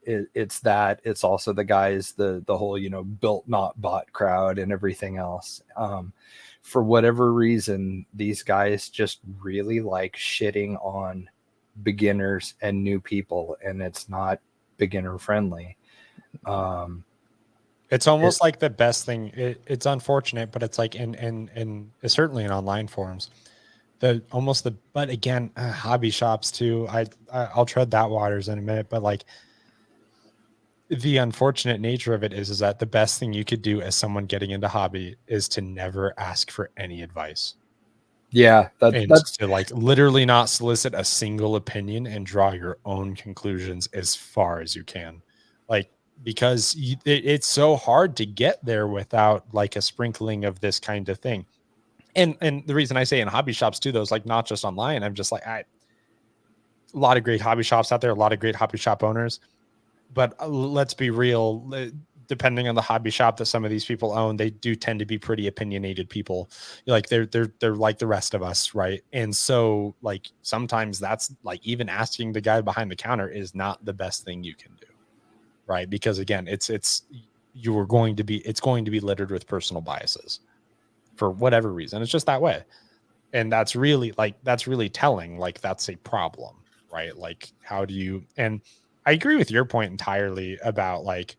it's that. It's also the guys, the whole, built not bought crowd and everything else. For whatever reason, these guys just really like shitting on beginners and new people, and it's not beginner friendly. It's almost like the best thing. It's unfortunate, but it's like in certainly in online forums, but again, hobby shops too. I'll tread that waters in a minute, but like the unfortunate nature of it is that the best thing you could do as someone getting into hobby is to never ask for any advice. Yeah, that's to like literally not solicit a single opinion and draw your own conclusions as far as you can. Like, because it's so hard to get there without like a sprinkling of this kind of thing. And the reason I say in hobby shops too, though, is like not just online. I'm just like, a lot of great hobby shops out there, a lot of great hobby shop owners. But let's be real, depending on the hobby shop that some of these people own, they do tend to be pretty opinionated people. Like they're like the rest of us, right? And so like sometimes that's like even asking the guy behind the counter is not the best thing you can do, right? Because again, it's going to be littered with personal biases for whatever reason. It's just that way, and that's really telling. Like that's a problem, right? Like how do you? And I agree with your point entirely about like,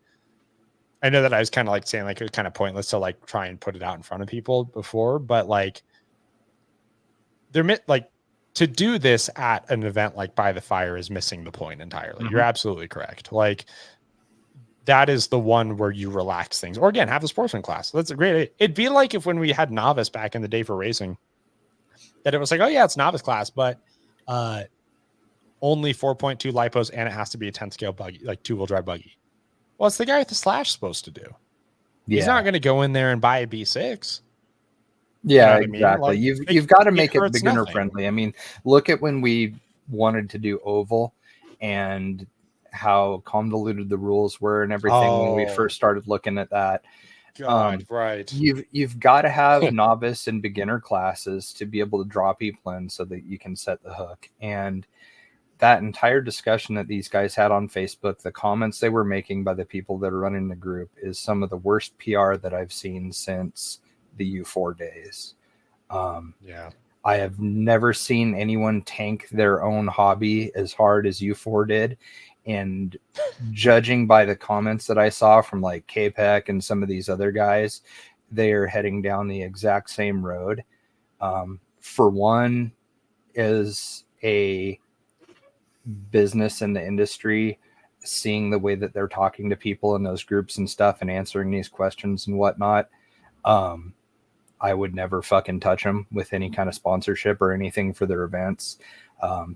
I know that I was kind of like saying like it was kind of pointless to like try and put it out in front of people before, but like like to do this at an event like By the Fire is missing the point entirely. You're absolutely correct. Like that is the one where you relax things, or again, have a sportsman class. That's a great. It'd be like if when we had novice back in the day for racing, that it was like, oh yeah, it's novice class, but only 4.2 lipos and it has to be a 10 scale buggy, like 2-wheel drive buggy. What's the guy with the slash supposed to do? Yeah. He's not going to go in there and buy a B6. Yeah, You know exactly. I mean? Like, you've got to make it beginner nothing. friendly. I mean, look at when we wanted to do oval and how convoluted the rules were and everything when we first started looking at that. God, right. You've got to have novice and beginner classes to be able to draw people in so that you can set the hook. And that entire discussion that these guys had on Facebook, the comments they were making by the people that are running the group is some of the worst PR that I've seen since the U4 days. Yeah. I have never seen anyone tank their own hobby as hard as U4 did. And judging by the comments that I saw from like KPEC and some of these other guys, they are heading down the exact same road. For one, is a business in the industry, seeing the way that they're talking to people in those groups and stuff and answering these questions and whatnot. I would never fucking touch them with any kind of sponsorship or anything for their events.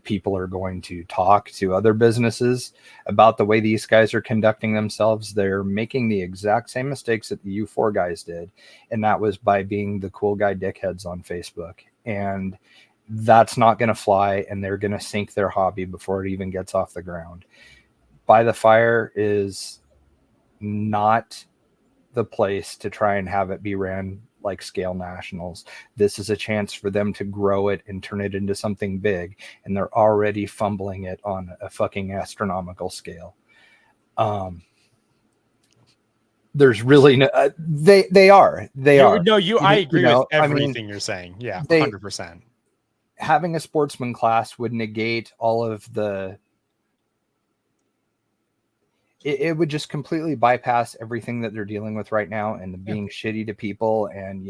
People are going to talk to other businesses about the way these guys are conducting themselves. They're making the exact same mistakes that the U4 guys did, and that was by being the cool guy dickheads on Facebook. And that's not going to fly, and they're going to sink their hobby before it even gets off the ground. By the Fire is not the place to try and have it be ran like scale nationals. This is a chance for them to grow it and turn it into something big, and they're already fumbling it on a fucking astronomical scale. There's really no they are. I agree with everything you're saying. Yeah, 100%. Having a sportsman class would negate all of the it would just completely bypass everything that they're dealing with right now, and being shitty to people, and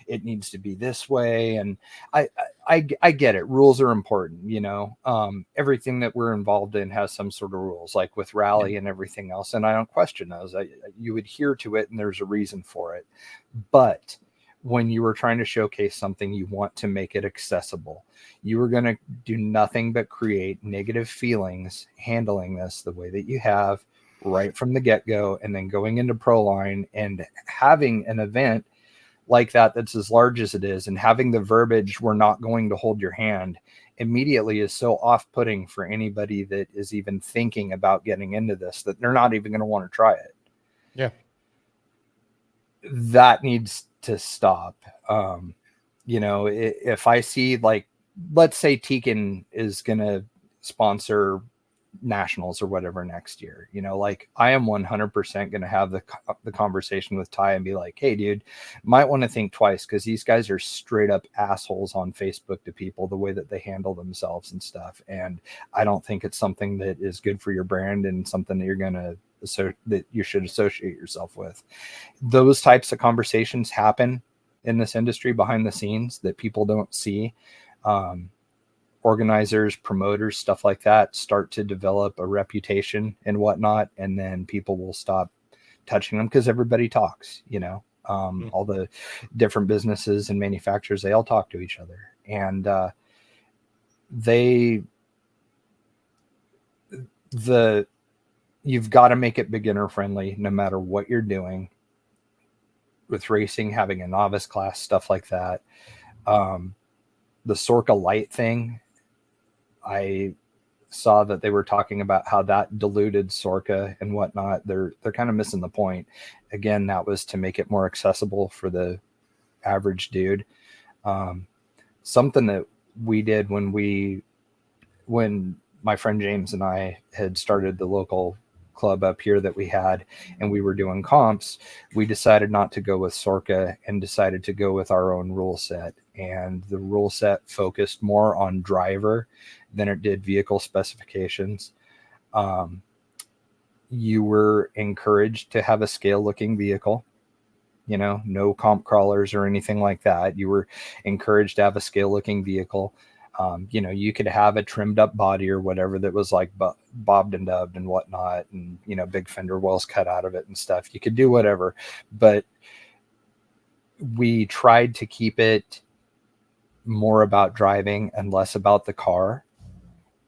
it needs to be this way. And I get it. Rules are important. Everything that we're involved in has some sort of rules, like with rally and everything else. And I don't question those. You adhere to it, and there's a reason for it. But when you were trying to showcase something, you want to make it accessible. You were going to do nothing but create negative feelings handling this the way that you have right from the get-go, and then going into Proline and having an event like that's as large as it is, and having the verbiage, "We're not going to hold your hand," immediately is so off-putting for anybody that is even thinking about getting into this, that they're not even going to want to try it. Yeah. That needs to stop. If I see, like, let's say Tekin is going to sponsor nationals or whatever next year, I am 100% going to have the conversation with Ty and be like, "Hey dude, might want to think twice, because these guys are straight up assholes on Facebook to people, the way that they handle themselves and stuff. And I don't think it's something that is good for your brand, and something that you're going to that you should associate yourself with." Those types of conversations happen in this industry behind the scenes that people don't see. Organizers, promoters, stuff like that start to develop a reputation and whatnot, and then people will stop touching them, because everybody talks. All the different businesses and manufacturers, they all talk to each other, and you've got to make it beginner friendly no matter what you're doing with racing, having a novice class, stuff like that. The Sorka Light thing, I saw that they were talking about how that diluted Sorka and whatnot. They're kind of missing the point. Again, that was to make it more accessible for the average dude. Something that we did when my friend James and I had started the local club up here that we had, and we were doing comps, we decided not to go with Sorka and decided to go with our own rule set. And the rule set focused more on driver than it did vehicle specifications. You were encouraged to have a scale looking vehicle, no comp crawlers or anything like that. You were encouraged to have a scale looking vehicle. You could have a trimmed up body or whatever that was like bobbed and dubbed and whatnot, and big fender wells cut out of it and stuff. You could do whatever, but we tried to keep it more about driving and less about the car,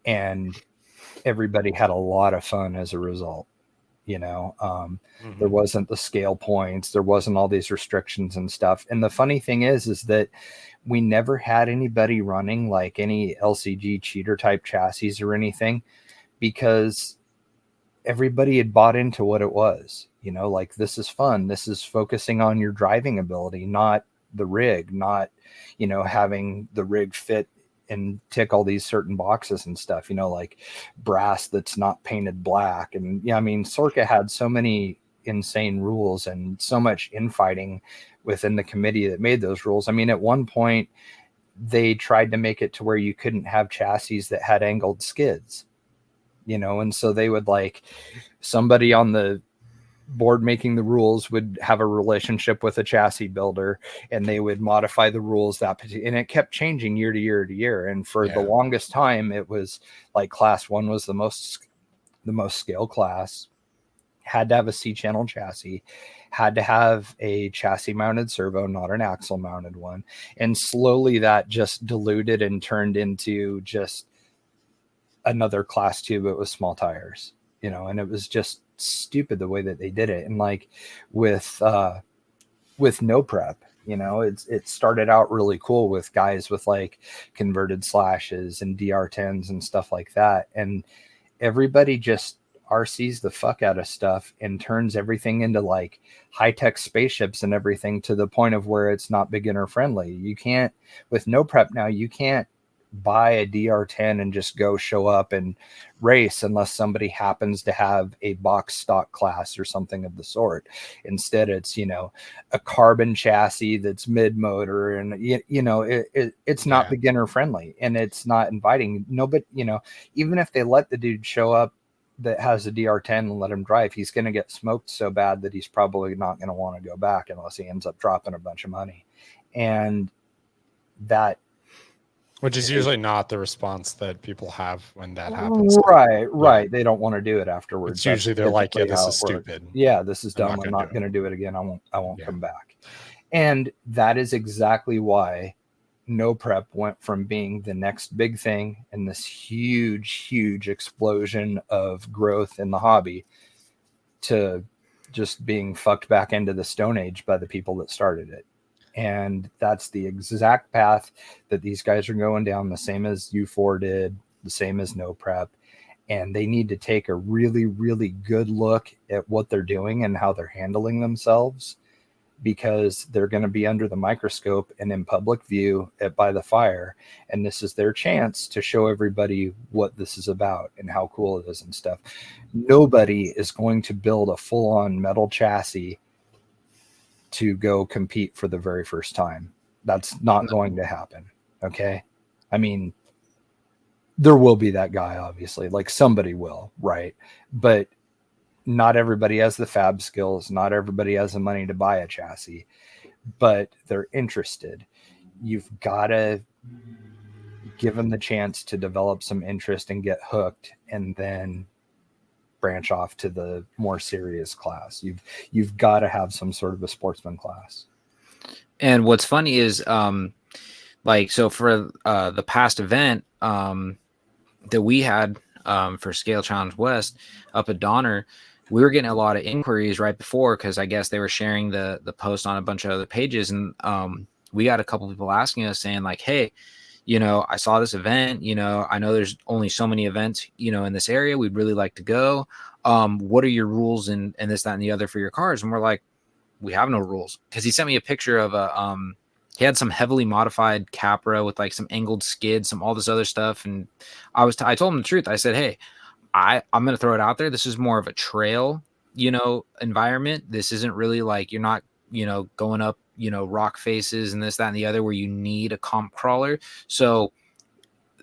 and everybody had a lot of fun as a result. There wasn't the scale points, there wasn't all these restrictions and stuff. And the funny thing is that we never had anybody running like any LCG cheater type chassis or anything, because everybody had bought into what it was. Like, this is fun, this is focusing on your driving ability, not the rig, not having the rig fit and tick all these certain boxes and stuff, like brass that's not painted black. And Sorka had so many insane rules and so much infighting within the committee that made those rules. At one point they tried to make it to where you couldn't have chassis that had angled skids, and so they would, like, somebody on the board making the rules would have a relationship with a chassis builder, and they would modify the rules and it kept changing year to year to year. And for the longest time, it was like class 1 was the most scale class. had to have a C-channel chassis, had to have a chassis mounted servo, not an axle mounted one. And slowly that just diluted and turned into just another class 2, but with small tires, you know, and it was just stupid the way that they did it. And like with no prep, you know, it started out really cool with guys with like converted slashes and DR10s and stuff like that. And everybody just RCs the fuck out of stuff and turns everything into like high-tech spaceships and everything, to the point of where it's not beginner friendly. You can't, with no prep now, you can't buy a DR10 and just go show up and race unless somebody happens to have a box stock class or something of the sort. Instead, it's, you know, a carbon chassis that's mid motor, and you know, it's not beginner friendly, and it's not inviting. No, but you know, even if they let the dude show up that has a DR10 and let him drive, he's going to get smoked so bad that he's probably not going to want to go back unless he ends up dropping a bunch of money. And that, which is usually not the response that people have when that happens. Right. Yeah. They don't want to do it afterwards. It's usually they're like, yeah, this is stupid. Yeah, this is dumb. I'm not going to do it again. I won't come back. And that is exactly why no prep went from being the next big thing and this huge explosion of growth in the hobby to just being fucked back into the Stone Age by the people that started it. And that's the exact path that these guys are going down, the same as U4 did, the same as no prep. And they need to take a really, really good look at what they're doing and how they're handling themselves, because they're going to be under the microscope and in public view by the fire. And this is their chance to show everybody what this is about and how cool it is and stuff. Nobody is going to build a full-on metal chassis to go compete for the very first time. That's not going to happen. Okay. I mean, there will be that guy, obviously, like somebody will, right? But not everybody has the fab skills. Not everybody has the money to buy a chassis, but they're interested. You've got to give them the chance to develop some interest and get hooked, and then branch off to the more serious class. You've got to have some sort of a sportsman class. And what's funny is, like, so for the past event that we had for Scale Challenge West up at Donner, we were getting a lot of inquiries right before, because I guess they were sharing the post on a bunch of other pages, and we got a couple people asking us, saying like, hey, you know, I saw this event, you know, I know there's only so many events, you know, in this area. We'd really like to go. What are your rules and this, that, and the other for your cars? And we're like, we have no rules. Because he sent me a picture of he had some heavily modified Capra with like some angled skids, some all this other stuff. And I told him the truth. I said, hey, I'm going to throw it out there. This is more of a trail, you know, environment. This isn't really like, you're not, you know, going up, you know, rock faces and this, that, and the other where you need a comp crawler. So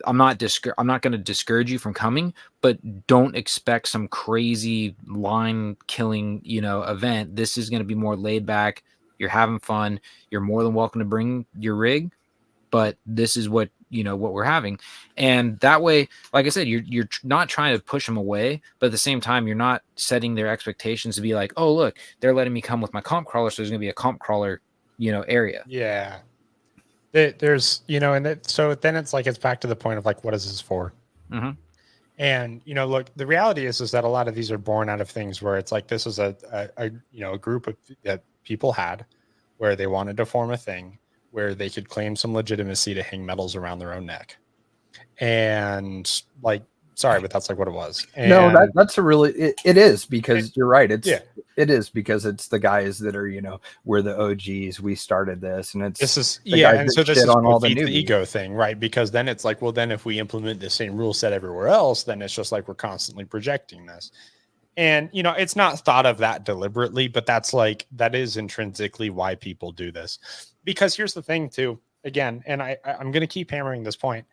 I'm not going to discourage you from coming, but don't expect some crazy line killing, you know, event. This is going to be more laid back. You're having fun. You're more than welcome to bring your rig, but this is what, you know, what we're having. And that way, like I said, you're not trying to push them away, but at the same time, you're not setting their expectations to be like, oh, look, they're letting me come with my comp crawler, so there's going to be a comp crawler, you know, area. Yeah. There's, you know, and so then it's like, it's back to the point of like, what is this for? Mm-hmm. And, you know, look, the reality is that a lot of these are born out of things where it's like, this is a you know, a group of that people had where they wanted to form a thing where they could claim some legitimacy to hang medals around their own neck. And like, sorry, but that's like what it was. And no, that's a really, it is, because you're right. It is, because it's the guys that are, you know, we're the OGs. We started this, and and so this is on all the ego thing, right? Because then it's like, well, then if we implement the same rule set everywhere else, then it's just like we're constantly projecting this. And, you know, it's not thought of that deliberately, but that's like, that is intrinsically why people do this. Because here's the thing too, again, and I'm going to keep hammering this point.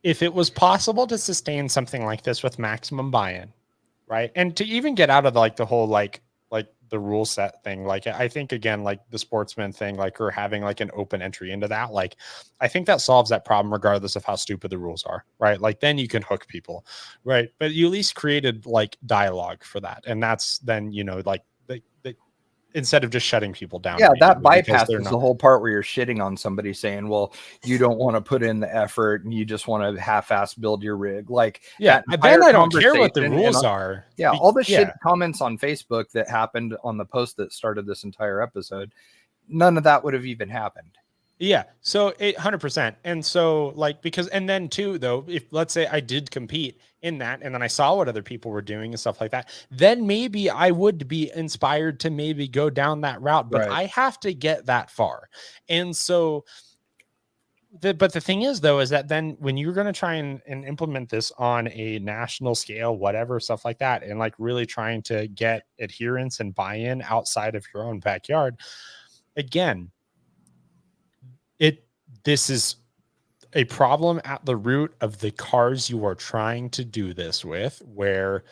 If it was possible to sustain something like this with maximum buy-in, right? And to even get out of like the whole, like the rule set thing, like I think again, like the sportsman thing, like or having like an open entry into that, like I think that solves that problem regardless of how stupid the rules are, right? Like then you can hook people, right? But you at least created like dialogue for that, and that's then like the instead of just shutting people down. Yeah, that because they're bypasses not. the whole part where you're shitting on somebody saying, well, you don't want to put in the effort and you just want to half-ass build your rig. Like, Yeah, that then entire I don't care what the conversation rules and, are. yeah, all the shit comments on Facebook that happened on the post that started this entire episode, none of that would have even happened. Yeah. So 100%. And so like, because, and then too, though, if let's say I did compete in that and then I saw what other people were doing and stuff like that, then maybe I would be inspired to maybe go down that route, but Right. I have to get that far. And so but the thing is though, is that then when you're going to try and implement this on a national scale, whatever, stuff like that, and like really trying to get adherence and buy-in outside of your own backyard, again, this is a problem at the root of the cars you are trying to do this with, where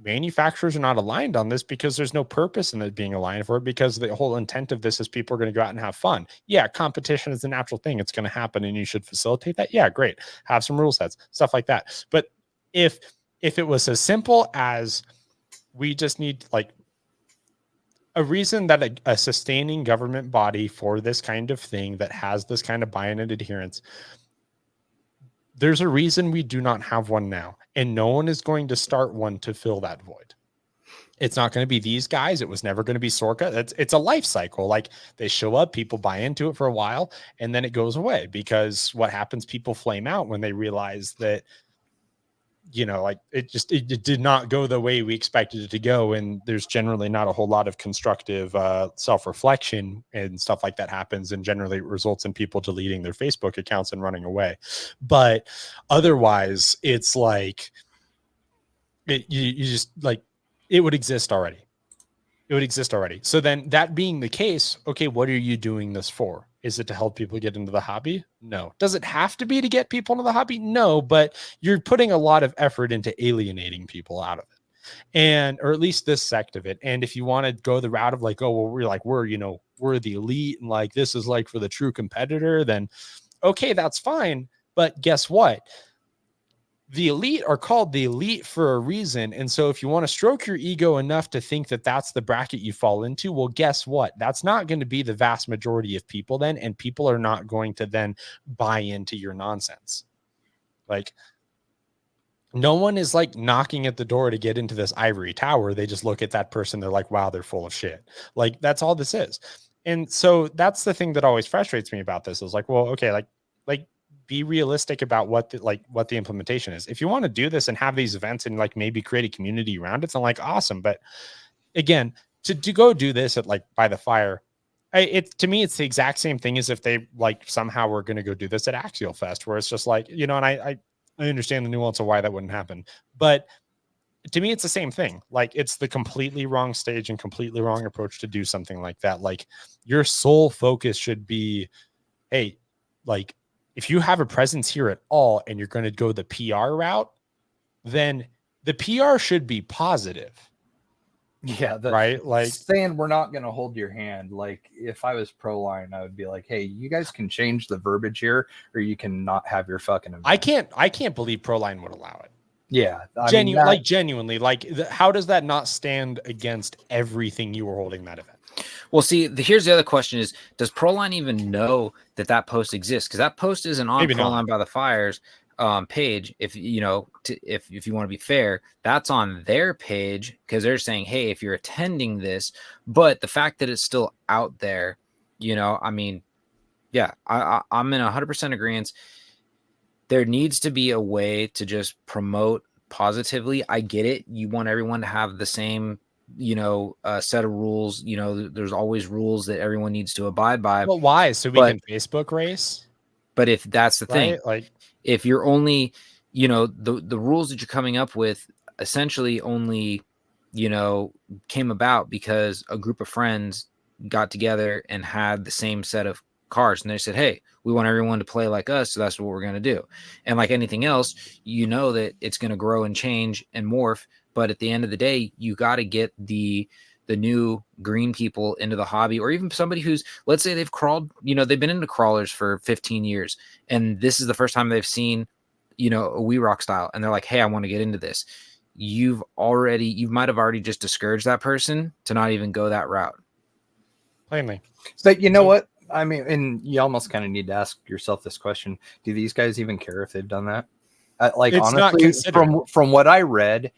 manufacturers are not aligned on this because there's no purpose in it being aligned for it, because the whole intent of this is people are going to go out and have fun. Yeah, competition is a natural thing. It's going to happen and you should facilitate that. Yeah, great. Have some rule sets, stuff like that. But if it was as simple as we just need like a reason that a sustaining government body for this kind of thing that has this kind of buy-in and adherence, there's a reason we do not have one now, and no one is going to start one to fill that void. It's not going to be these guys. It was never going to be Sorka. It's a life cycle. Like they show up, people buy into it for a while, and then it goes away, because what happens, people flame out when they realize that, like it did not go the way we expected it to go. And there's generally not a whole lot of constructive self-reflection and stuff like that happens. And generally it results in people deleting their Facebook accounts and running away. But otherwise it's like, you just like, it would exist already. It would exist already. So then that being the case, okay, what are you doing this for? Is it to help people get into the hobby? No. Does it have to be to get people into the hobby? No, but you're putting a lot of effort into alienating people out of it, or at least this sect of it. And if you want to go the route of like, oh, well, we're the elite and like, this is like for the true competitor, then okay, that's fine. But guess what? The elite are called the elite for a reason. And so if you want to stroke your ego enough to think that that's the bracket you fall into, well, guess what? That's not going to be the vast majority of people then. And people are not going to then buy into your nonsense. Like no one is like knocking at the door to get into this ivory tower. They just look at that person. They're like, wow, they're full of shit. Like that's all this is. And so that's the thing that always frustrates me about this is like, well, okay, like be realistic about what the implementation is. If you want to do this and have these events and like maybe create a community around it, it's like awesome. But again, to go do this at like by the fire, to me, it's the exact same thing as if they like somehow were going to go do this at Axial Fest, where it's just like, and I understand the nuance of why that wouldn't happen. But to me, it's the same thing. Like it's the completely wrong stage and completely wrong approach to do something like that. Like your sole focus should be, hey, like, if you have a presence here at all and you're going to go the PR route, then the PR should be positive. Yeah. Right. Like saying we're not going to hold your hand. Like if I was Proline, I would be like, hey, you guys can change the verbiage here or you can not have your fucking event. I can't believe Proline would allow it. Yeah. Genuinely, like how does that not stand against everything you were holding that event? Well, see, here's the other question is, does Proline even know that post exists? Because that post isn't on Proline by the Fires page. If you want to be fair, that's on their page because they're saying, hey, if you're attending this, but the fact that it's still out there, I mean, yeah, I'm in 100% agreement. There needs to be a way to just promote positively. I get it. You want everyone to have the same set of rules. There's always rules that everyone needs to abide by. Well, why? So we can Facebook race? But if that's the thing, like if you're only, the rules that you're coming up with essentially only, came about because a group of friends got together and had the same set of cars and they said, hey, we want everyone to play like us, so that's what we're going to do. And like anything else, that it's going to grow and change and morph. But at the end of the day, you got to get the the new green people into the hobby, or even somebody who's, let's say they've crawled, they've been into crawlers for 15 years and this is the first time they've seen, a We Rock style, and they're like, hey, I want to get into this. You might have already just discouraged that person to not even go that route. Plainly. But you know what? I mean, and you almost kind of need to ask yourself this question: do these guys even care if they've done that? Like, it's honestly, from what I read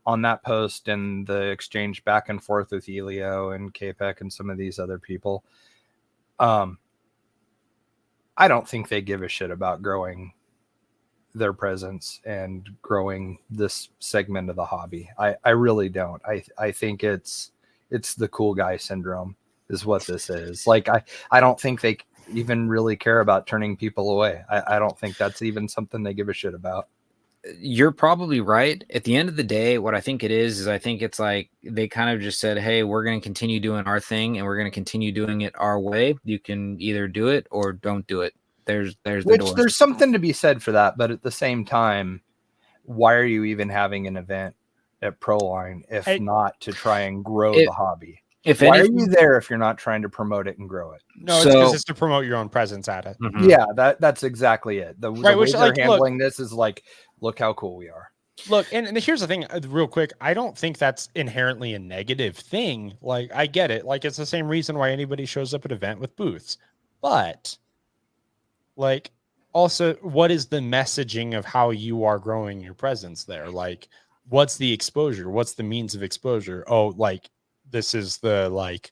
on that post and the exchange back and forth with Elio and KPEC and some of these other people, I don't think they give a shit about growing their presence and growing this segment of the hobby. I really don't. I think it's the cool guy syndrome is what this is. Like, I don't think they even really care about turning people away. I don't think that's even something they give a shit about. You're probably right. At the end of the day, what I think it is I think it's like they kind of just said, hey, we're going to continue doing our thing and we're going to continue doing it our way. You can either do it or don't do it. There's the door. There's something to be said for that, but at the same time, why are you even having an event at Proline if not to try and grow the hobby? Why are you there if you're not trying to promote it and grow it? No, it's because it's to promote your own presence at it. Mm-hmm. Yeah, that's exactly it. The way they're handling this is like, look how cool we are. Look, and here's the thing, real quick. I don't think that's inherently a negative thing. Like, I get it. Like, it's the same reason why anybody shows up at an event with booths. But, like, also, what is the messaging of how you are growing your presence there? Like, what's the exposure? What's the means of exposure? Oh, like, this is the, like,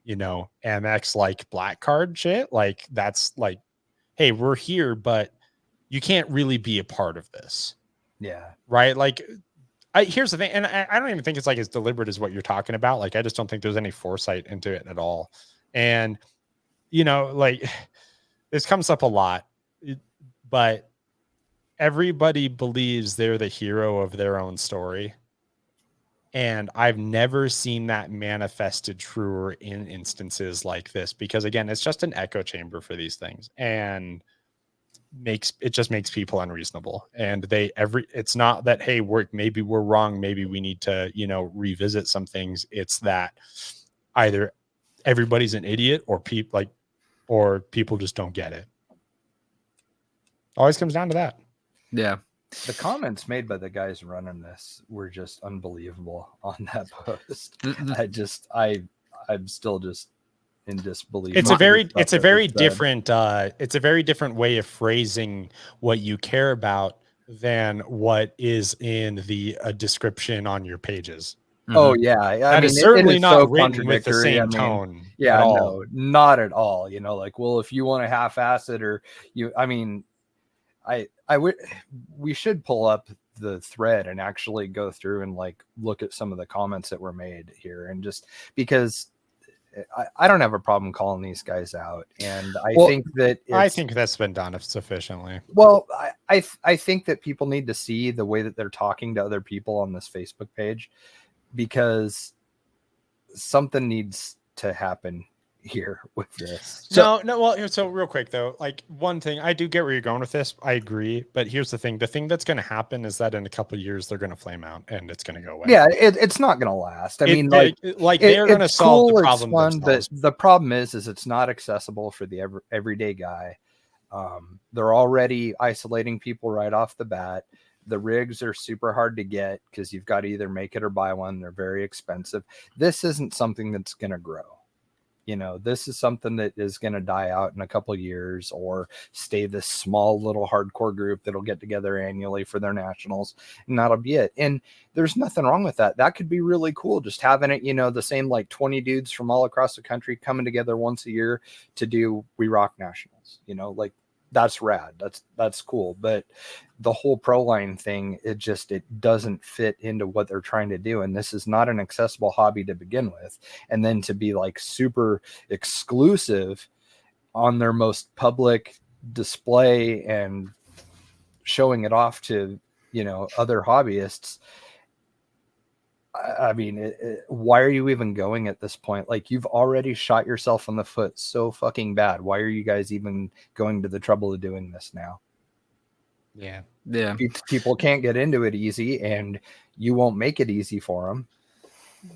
MX, like, black card shit. Like, that's like, hey, we're here, but you can't really be a part of this. Yeah. Right. Like, here's the thing. And I don't even think it's like as deliberate as what you're talking about. Like, I just don't think there's any foresight into it at all. And, like, this comes up a lot, but everybody believes they're the hero of their own story. And I've never seen that manifested truer in instances like this, because again, it's just an echo chamber for these things, and it just makes people unreasonable. And it's not that, hey, maybe we're wrong, maybe we need to, revisit some things. It's that either everybody's an idiot or people just don't get it. Always comes down to that. Yeah. The comments made by the guys running this were just unbelievable on that post. I'm still just in disbelief. It's a very different way of phrasing what you care about than what is in the description on your pages. Mm-hmm. Oh yeah, that is certainly not written with the same tone. Yeah, no, not at all. Like, well, if you want to half-ass it, or we should pull up the thread and actually go through and like look at some of the comments that were made here, and just because I don't have a problem calling these guys out, and I think that's been done sufficiently. Well, I think that people need to see the way that they're talking to other people on this Facebook page, because something needs to happen here with this. So real quick though, like, one thing, I do get where you're going with this. I agree, but here's the thing that's going to happen is that in a couple of years they're going to flame out and it's going to go away. Yeah, it's not going to last. I mean, they're going to solve the problem. But the problem is it's not accessible for the everyday guy. They're already isolating people right off the bat. The rigs are super hard to get because you've got to either make it or buy one. They're very expensive. This isn't something that's going to grow. This is something that is going to die out in a couple of years, or stay this small little hardcore group that'll get together annually for their nationals, and that'll be it. And there's nothing wrong with that. That could be really cool. Just having it, the same like 20 dudes from all across the country coming together once a year to do We Rock Nationals, like, that's rad. That's cool. But the whole Proline thing, it doesn't fit into what they're trying to do. And this is not an accessible hobby to begin with. And then to be like super exclusive on their most public display and showing it off to, other hobbyists. I mean, why are you even going at this point? Like, you've already shot yourself in the foot so fucking bad. Why are you guys even going to the trouble of doing this now? Yeah. People can't get into it easy, and you won't make it easy for them.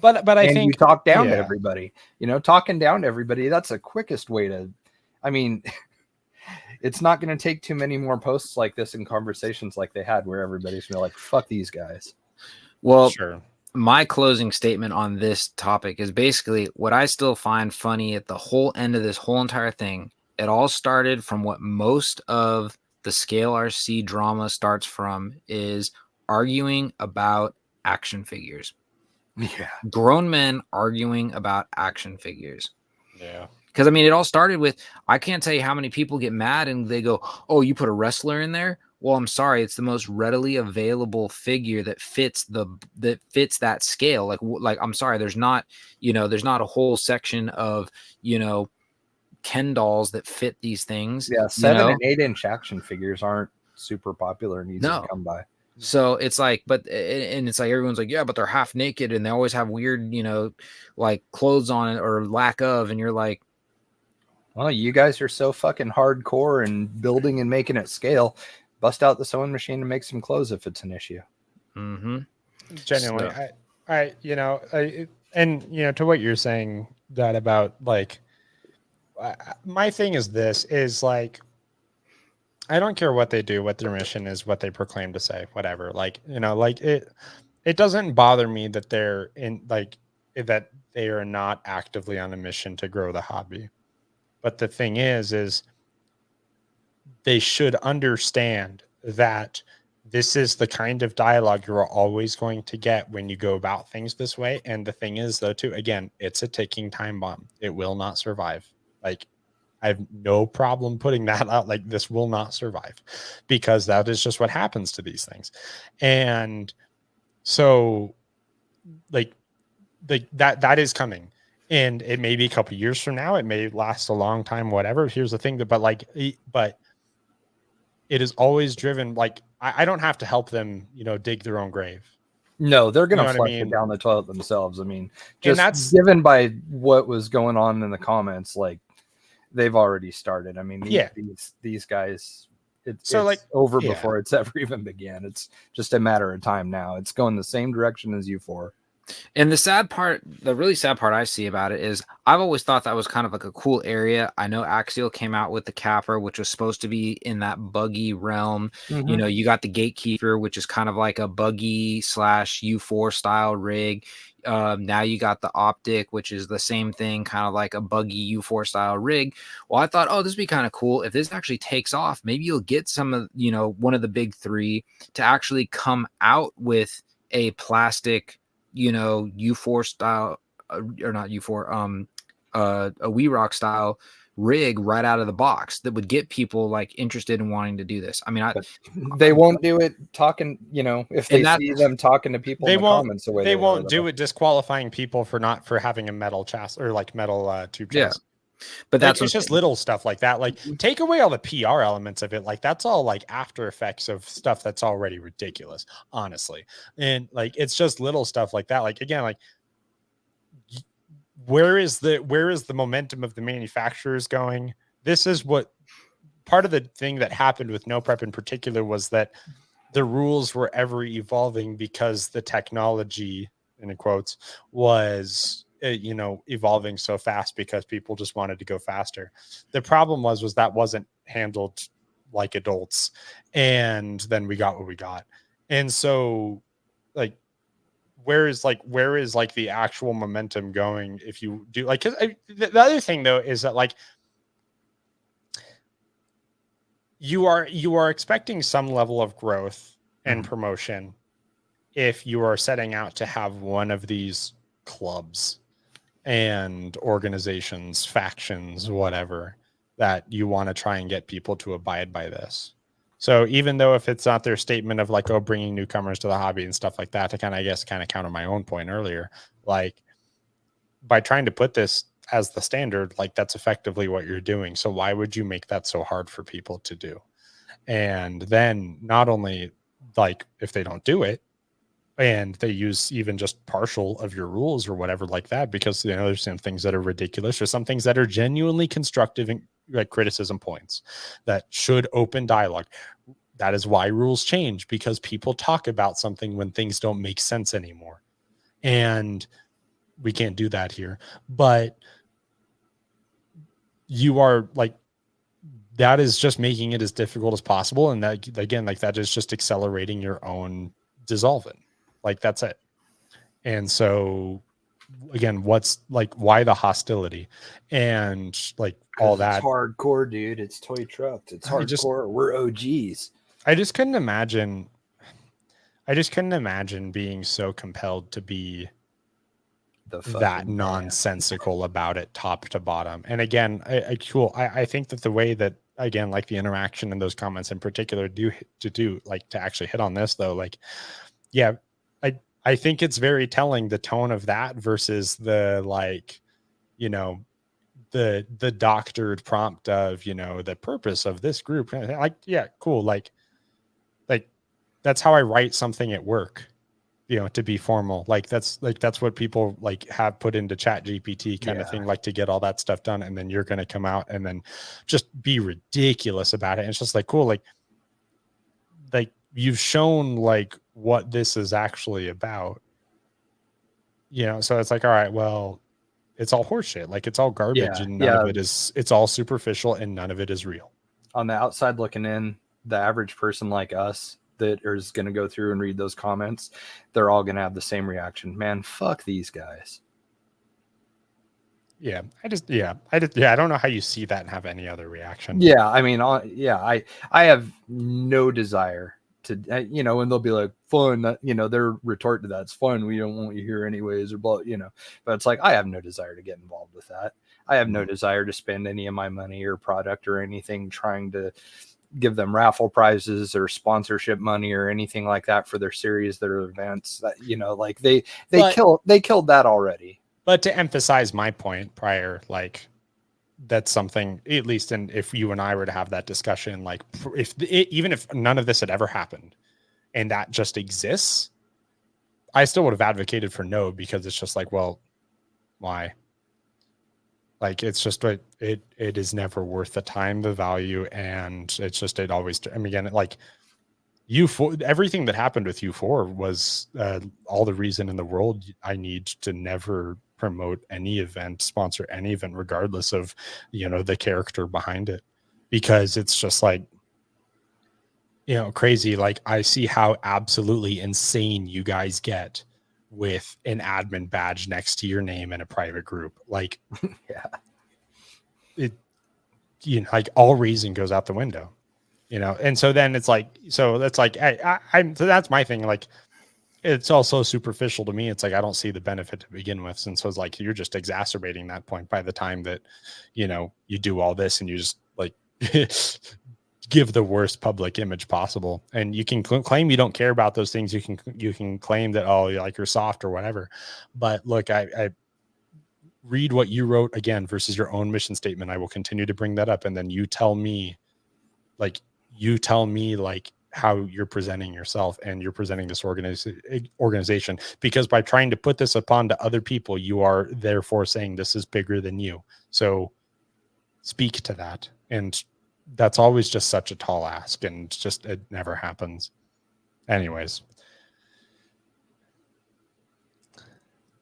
But I and think you talk down to yeah. everybody. You know, talking down to everybody, that's the quickest way to, I mean, it's not going to take too many more posts like this and conversations like they had where everybody's gonna be like, fuck these guys. Well, Sure. my closing statement on this topic is basically what I still find funny at the whole end of this whole entire thing. It all started from what most of the Scale RC drama starts from, is arguing about action figures. Yeah. Grown men arguing about action figures. Yeah. Because I mean, it all started with, I can't tell you how many people get mad and they go, "Oh, you put a wrestler in there?" Well, I'm sorry, it's the most readily available figure that fits that scale. Like I'm sorry, there's not a whole section of Ken dolls that fit these things. Yeah, 7 and 8 inch action figures aren't super popular and easy to come by. So it's like, and it's like everyone's like, yeah, but they're half naked and they always have weird, like clothes on it or lack of, and you're like, well, you guys are so fucking hardcore and building and making it scale. Bust out the sewing machine and make some clothes if it's an issue. mm-hmm. Genuinely, So. and to what you're saying that about like, my thing is this is like, I don't care what they do, what their mission is, what they proclaim to say, whatever. Like, like it doesn't bother me that they're in like that they are not actively on a mission to grow the hobby. But the thing is they should understand that this is the kind of dialogue you're always going to get when you go about things this way. And the thing is, though, too, again, it's a ticking time bomb. It will not survive. Like, I have no problem putting that out. Like, this will not survive because that is just what happens to these things. And so, like, that is coming. And it may be a couple years from now. It may last a long time, whatever. Here's the thing but it is always driven. Like, I don't have to help them, dig their own grave. No, they're going to what I flush mean? it down the toilet themselves. I mean, And just given by what was going on in the comments, like they've already started. I mean, these guys, it's over before it's ever even began. It's just a matter of time now. It's going the same direction as U4. And the really sad part I see about it is I've always thought that was kind of like a cool area. I know Axial came out with the capper, which was supposed to be in that buggy realm. Mm-hmm. You got the gatekeeper, which is kind of like a buggy / U4 style rig. Now you got the optic, which is the same thing, kind of like a buggy U4 style rig. Well, I thought, this would be kind of cool if this actually takes off. Maybe you'll get some of, one of the big three to actually come out with a plastic, U4 style, or not U4, a We Rock style rig right out of the box that would get people like interested in wanting to do this. I mean, they won't do it talking, if they see them talking to people in the comments the way they won't do it disqualifying people for having a metal chassis or like metal tube chassis. But that's it's just little stuff like that. Like, take away all the PR elements of it. Like, that's all like after effects of stuff that's already ridiculous, honestly. And like, it's just little stuff like that. Like, again, like, where is the momentum of the manufacturers going? This is what part of the thing that happened with No Prep in particular was that the rules were ever evolving because the technology, in quotes, was evolving so fast because people just wanted to go faster. The problem was that wasn't handled like adults, and then we got what we got. And so, like, where is the actual momentum going if you do like? Because the other thing though is that like you are expecting some level of growth and promotion if you are setting out to have one of these clubs and organizations, factions, whatever, that you want to try and get people to abide by this. So even though if it's not their statement of like, bringing newcomers to the hobby and stuff like that, to kind of counter my own point earlier, like by trying to put this as the standard, like that's effectively what you're doing. So why would you make that so hard for people to do? And then not only like if they don't do it, and they use even just partial of your rules or whatever like that, because there's some things that are ridiculous or some things that are genuinely constructive and like criticism points that should open dialogue. That is why rules change, because people talk about something when things don't make sense anymore. And we can't do that here. But you are like, that is just making it as difficult as possible. And that, again, like that is just accelerating your own dissolvent. Like that's it. And so again, what's like, why the hostility and like all that? It's hardcore, dude. It's toy trucked. It's hardcore. We're OGs. I just couldn't imagine being so compelled to be that nonsensical about it top to bottom. And again, I think that the way that, again, like the interaction in those comments in particular to actually hit on this though, like, yeah, I think it's very telling, the tone of that versus the, like, you know, the doctored prompt of, you know, the purpose of this group. Like, yeah, cool. Like that's how I write something at work, you know, to be formal. Like that's what people like have put into Chat GPT kind of thing, like to get all that stuff done. And then you're going to come out and then just be ridiculous about it. And it's just like, cool. Like you've shown like what this is actually about, you know? So it's like, all right, well, it's all horseshit. Like it's all garbage and none of it is, it's all superficial and none of it is real. On the outside looking in, the average person like us that is going to go through and read those comments, they're all going to have the same reaction. Man, fuck these guys. Yeah. I don't know how you see that and have any other reaction. Yeah. I mean, I have no desire to, you know, and they'll be like, fun, you know, their retort to that's fun. We don't want you here anyways, or blah, you know, but it's like, I have no desire to get involved with that. I have no desire to spend any of my money or product or anything trying to give them raffle prizes or sponsorship money or anything like that for their series, their events, that, you know, like they killed that already. But to emphasize my point prior, like that's something, at least, and if you and I were to have that discussion, like even if none of this had ever happened and that just exists, I still would have advocated for no, because it's just like, well, why? Like, it's just, it is never worth the time, the value. And it's just, it always, I mean, again, like U4, everything that happened with U4 was all the reason in the world I need to never promote any event, sponsor any event, regardless of, you know, the character behind it, because it's just like, you know, crazy. Like I see how absolutely insane you guys get with an admin badge next to your name in a private group. Like, it, you know, like all reason goes out the window, you know? And so then it's like, so that's like, so that's my thing. Like, it's also superficial to me. It's like, I don't see the benefit to begin with. And so it's like, you're just exacerbating that point by the time that, you know, you do all this and you just like give the worst public image possible. And you can claim you don't care about those things. You can claim that, oh, you're soft or whatever. But look, I read what you wrote again versus your own mission statement. I will continue to bring that up. And then you tell me like how you're presenting yourself and you're presenting this organization, because by trying to put this upon to other people, you are therefore saying this is bigger than you. So speak to that. And that's always just such a tall ask, and just, it never happens. Anyways,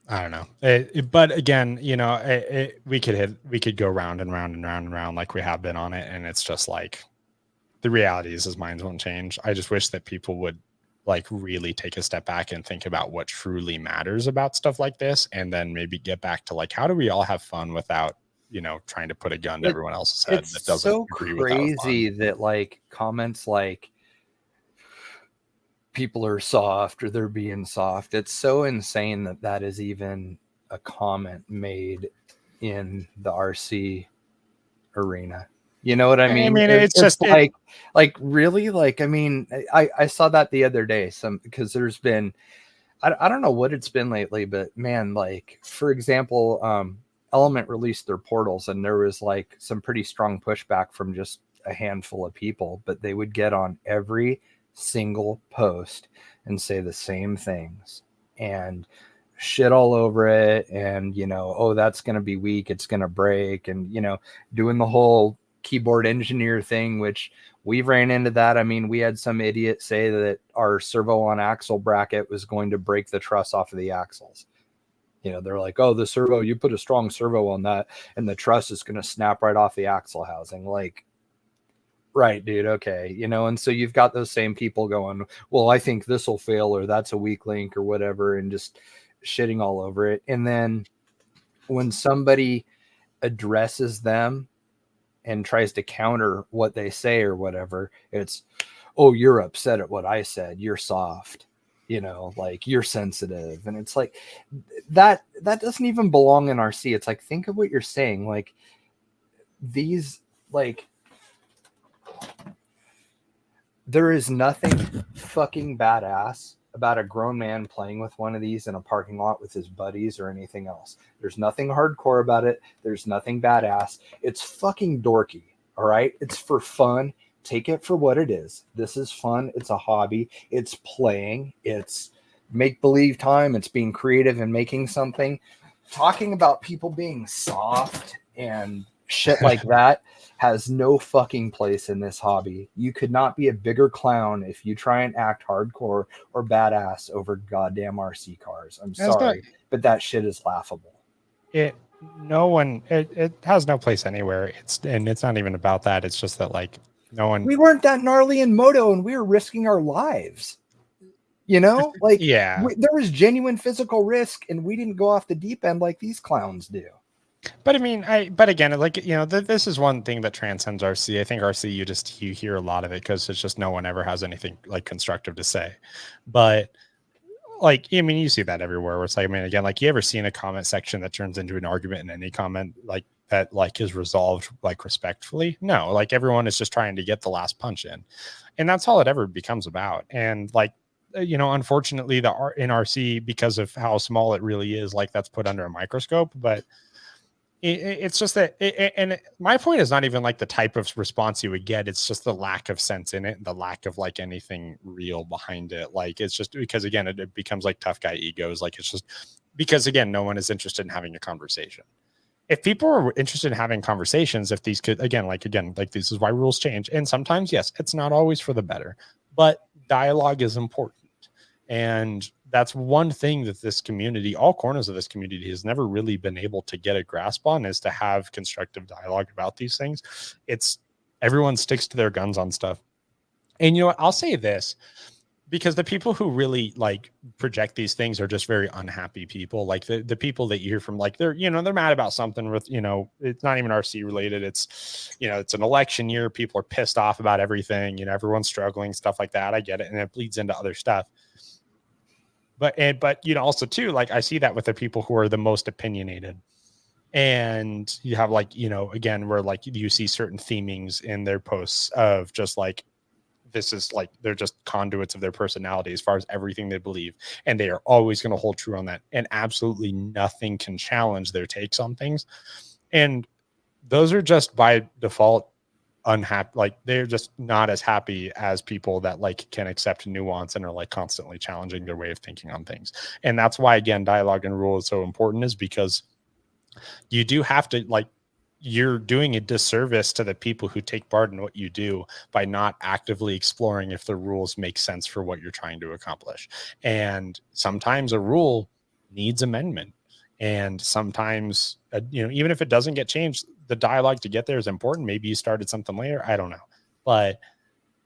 I don't know. But again, you know, we could go round and round and round and round like we have been on it. And it's just like, the reality is minds won't change. I just wish that people would like really take a step back and think about what truly matters about stuff like this. And then maybe get back to like, how do we all have fun without, you know, trying to put a gun to everyone else's head that doesn't so agree with that. It's crazy that like comments like people are soft or they're being soft. It's so insane that is even a comment made in the RC arena. You know what I mean? I mean, it's just like really, like, I mean, I saw that the other day, because there's been, I don't know what it's been lately, but man, like, for example, Element released their portals and there was like some pretty strong pushback from just a handful of people, but they would get on every single post and say the same things and shit all over it. And, you know, oh, that's going to be weak, it's going to break. And, you know, doing the whole keyboard engineer thing, which we've ran into that. I mean, we had some idiot say that our servo on axle bracket was going to break the truss off of the axles. You know, they're like, oh, the servo, you put a strong servo on that and the truss is going to snap right off the axle housing. Like, right, dude. Okay. You know, and so you've got those same people going, well, I think this will fail or that's a weak link or whatever, and just shitting all over it. And then when somebody addresses them and tries to counter what they say or whatever, it's, oh, you're upset at what I said. You're soft, you know, like you're sensitive. And it's like that doesn't even belong in RC. It's like, think of what you're saying. Like these, like, there is nothing fucking badass about a grown man playing with one of these in a parking lot with his buddies or anything else. There's nothing hardcore about it. There's nothing badass. It's fucking dorky. All right. It's for fun. Take it for what it is. This is fun. It's a hobby. It's playing. It's make believe time. It's being creative and making something. Talking about people being soft and shit like that has no fucking place in this hobby. You could not be a bigger clown if you try and act hardcore or badass over goddamn RC cars. I'm sorry, but that shit is laughable. It has no place anywhere. It's not even about that. It's just that like no one. We weren't that gnarly in moto, and we were risking our lives. You know, like yeah, there was genuine physical risk, and we didn't go off the deep end like these clowns do. But I mean, but again, like, you know, this is one thing that transcends RC. I think RC, you hear a lot of it because it's just no one ever has anything like constructive to say. But like, I mean, you see that everywhere where it's like, I mean, again, like you ever seen a comment section that turns into an argument in any comment like that, like is resolved like respectfully? No, like everyone is just trying to get the last punch in. And that's all it ever becomes about. And like, you know, unfortunately, in RC, because of how small it really is, like that's put under a microscope. But it's just that, and my point is not even like the type of response you would get. It's just the lack of sense in it and the lack of like anything real behind it. Like, it's just because, again, it becomes like tough guy egos. Like, it's just because, again, no one is interested in having a conversation. If people are interested in having conversations, if these could, again, like this is why rules change. And sometimes, yes, it's not always for the better, but dialogue is important. And that's one thing that this community, all corners of this community, has never really been able to get a grasp on, is to have constructive dialogue about these things. It's everyone sticks to their guns on stuff. And you know what? I'll say this, because the people who really like project these things are just very unhappy people. Like the people that you hear from, like they're mad about something with, you know, it's not even RC related. It's, you know, it's an election year. People are pissed off about everything. You know, everyone's struggling, stuff like that. I get it. And it bleeds into other stuff. But you know, also too, like I see that with the people who are the most opinionated, and you have like, you know, again, where like you see certain themings in their posts of just like, this is like, they're just conduits of their personality as far as everything they believe. And they are always going to hold true on that. And absolutely nothing can challenge their takes on things. And those are just by default unhappy. Like they're just not as happy as people that like can accept nuance and are like constantly challenging their way of thinking on things. And that's why, again, dialogue and rule is so important, is because you do have to, like, you're doing a disservice to the people who take part in what you do by not actively exploring if the rules make sense for what you're trying to accomplish. And sometimes a rule needs amendment. And sometimes, you know, even if it doesn't get changed, the dialogue to get there is important. Maybe you started something later. I don't know. But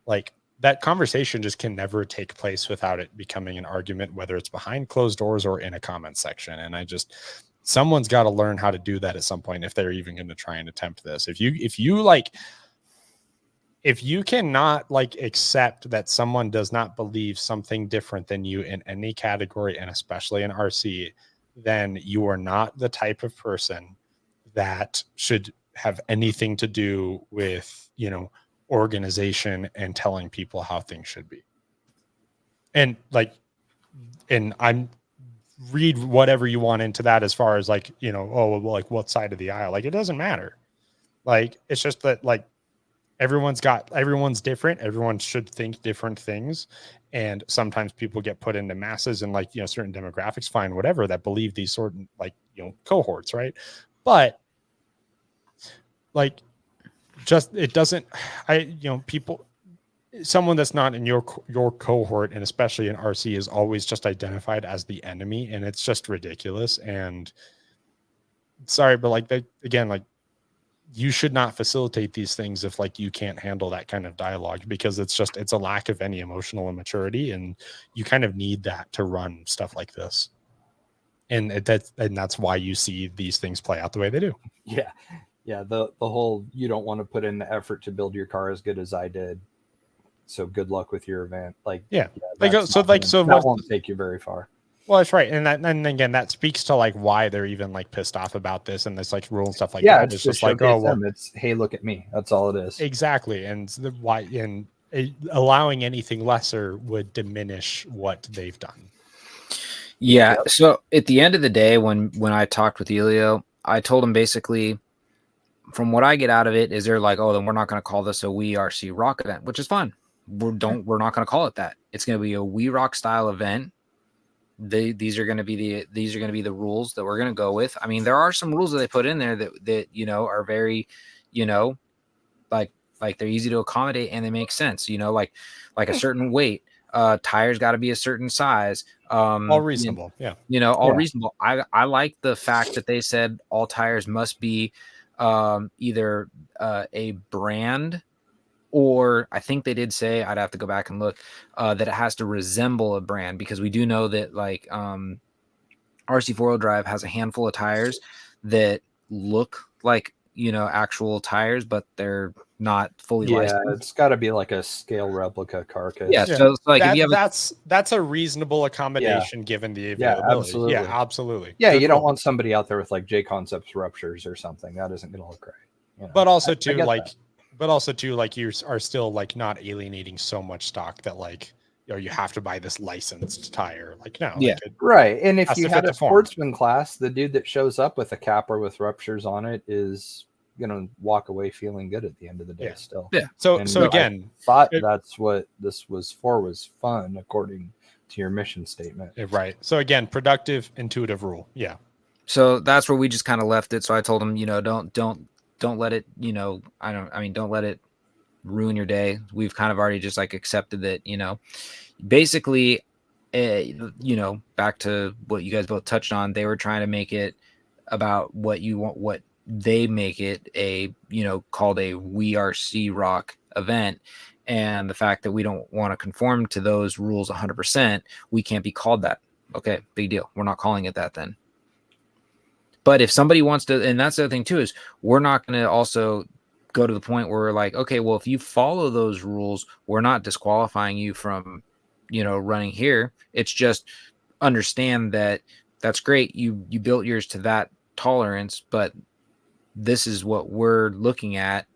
like that conversation just can never take place without it becoming an argument, whether it's behind closed doors or in a comment section. And someone's got to learn how to do that at some point if they're even going to try and attempt this. If you cannot like accept that someone does not believe something different than you in any category, and especially in RC, then you are not the type of person that should have anything to do with, you know, organization and telling people how things should be. And like, and I'm read whatever you want into that as far as like, you know, oh, well, like what side of the aisle, like it doesn't matter. Like, it's just that like everyone's different. Everyone should think different things. And sometimes people get put into masses and like, you know, certain demographics, fine, whatever, that believe these sort of like, you know, cohorts. Right. But like, just, it doesn't, you know, people, someone that's not in your cohort, and especially in RC, is always just identified as the enemy, and it's just ridiculous. And sorry, but like again, like you should not facilitate these things if like you can't handle that kind of dialogue, because it's a lack of any emotional immaturity, and you kind of need that to run stuff like this. And that's why you see these things play out the way they do. Yeah. Yeah. The whole, you don't want to put in the effort to build your car as good as I did, so good luck with your event. Like, yeah that won't take you very far. Well, that's right. And again, that speaks to like why they're even like pissed off about this and this like rule and stuff like that. It's just like, oh, well, it's, hey, look at me. That's all it is. Exactly. And why, and allowing anything lesser would diminish what they've done. Yeah. Yep. So at the end of the day, when I talked with Elio, I told him basically, from what I get out of it, is they're like, oh, then we're not going to call this a We RC Rock event, which is fine. We're not going to call it that. It's going to be a We Rock style event. These are going to be the rules that we're going to go with. I mean, there are some rules that they put in there that are very, like they're easy to accommodate and they make sense. Like a certain weight. Tires got to be a certain size. All reasonable. Reasonable. I like the fact that they said all tires must be either a brand, or I think they did say, I'd have to go back and look, that it has to resemble a brand, because we do know that like RC four-wheel drive has a handful of tires that look like actual tires, but they're not fully licensed. It's got to be like a scale replica carcass. So it's like that's a reasonable accommodation given the availability. Absolutely. You don't want somebody out there with like J Concepts ruptures or something. That isn't going to look right. But also too, like you are still like not alienating so much stock that like you have to buy this licensed tire. Like no, right. And if you had a sportsman class, the dude that shows up with a capper with ruptures on it is gonna walk away feeling good at the end of the day. Still, So again, I thought that's what this was for, was fun, according to your mission statement. Right. So again, productive, intuitive rule. Yeah. So that's where we just kind of left it. So I told him, don't let it, don't let it ruin your day. We've kind of already just like accepted that, basically, back to what you guys both touched on, they were trying to make it about what you want, what they make it a, called a We RC Rock event. And the fact that we don't want to conform to those rules 100%, we can't be called that. Okay, big deal. We're not calling it that then. But if somebody wants to, and that's the other thing too, is we're not going to also go to the point where we're like, okay, well, if you follow those rules, we're not disqualifying you from, running here. It's just understand that that's great. You built yours to that tolerance, but this is what we're looking at,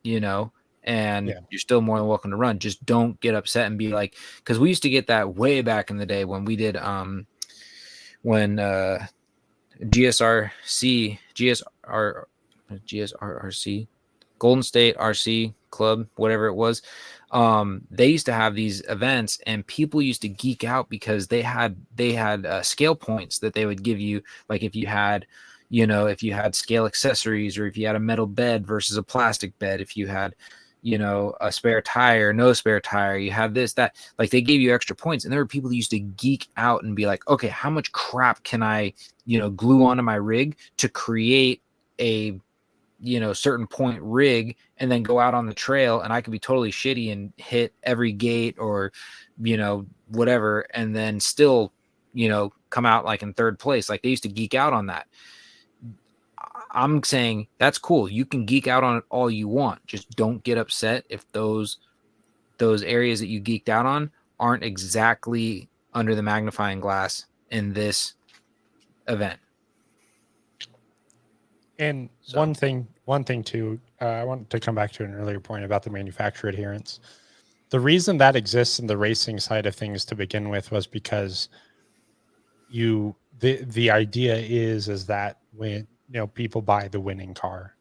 and you're still more than welcome to run. Just don't get upset and be like, because we used to get that way back in the day when we did, GSRC, Golden State RC Club, whatever it was. They used to have these events, and people used to geek out because they had scale points that they would give you. Like if you had scale accessories, or if you had a metal bed versus a plastic bed, if you had, a spare tire, no spare tire, you have this, that, like they gave you extra points. And there were people who used to geek out and be like, okay, how much crap can I, glue onto my rig to create a, certain point rig, and then go out on the trail and I could be totally shitty and hit every gate or, whatever. And then still, come out like in third place. Like they used to geek out on that. I'm saying that's cool. You can geek out on it all you want. Just don't get upset if those areas that you geeked out on aren't exactly under the magnifying glass in this event. And one thing too, I want to come back to an earlier point about the manufacturer adherence. The reason that exists in the racing side of things to begin with was because the idea is that when people buy the winning car,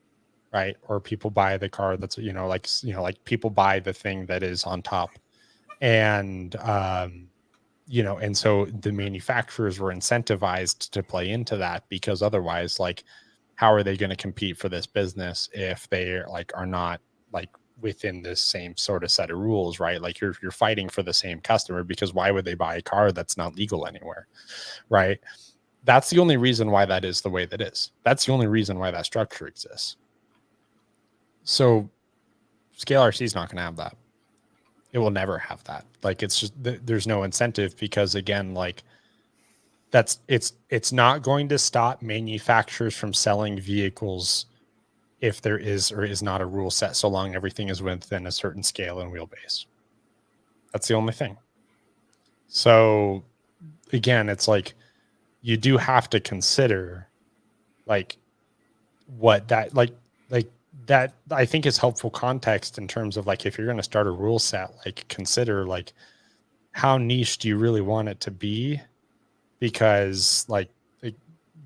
right? Or people buy the car that's, like people buy the thing that is on top. And, and so the manufacturers were incentivized to play into that, because otherwise, like, how are they going to compete for this business if they like are not like within this same sort of set of rules, right? Like you're fighting for the same customer, because why would they buy a car that's not legal anywhere, right? That's the only reason why that is the way that is. That's the only reason why that structure exists. So Scale RC is not going to have that. It will never have that. Like, it's just, there's no incentive, because again, like it's not going to stop manufacturers from selling vehicles if there is or is not a rule set, so long everything is within a certain scale and wheelbase. That's the only thing. So again, it's like, you do have to consider like what that like that I think is helpful context in terms of like, if you're going to start a rule set, like consider like how niche do you really want it to be? Because like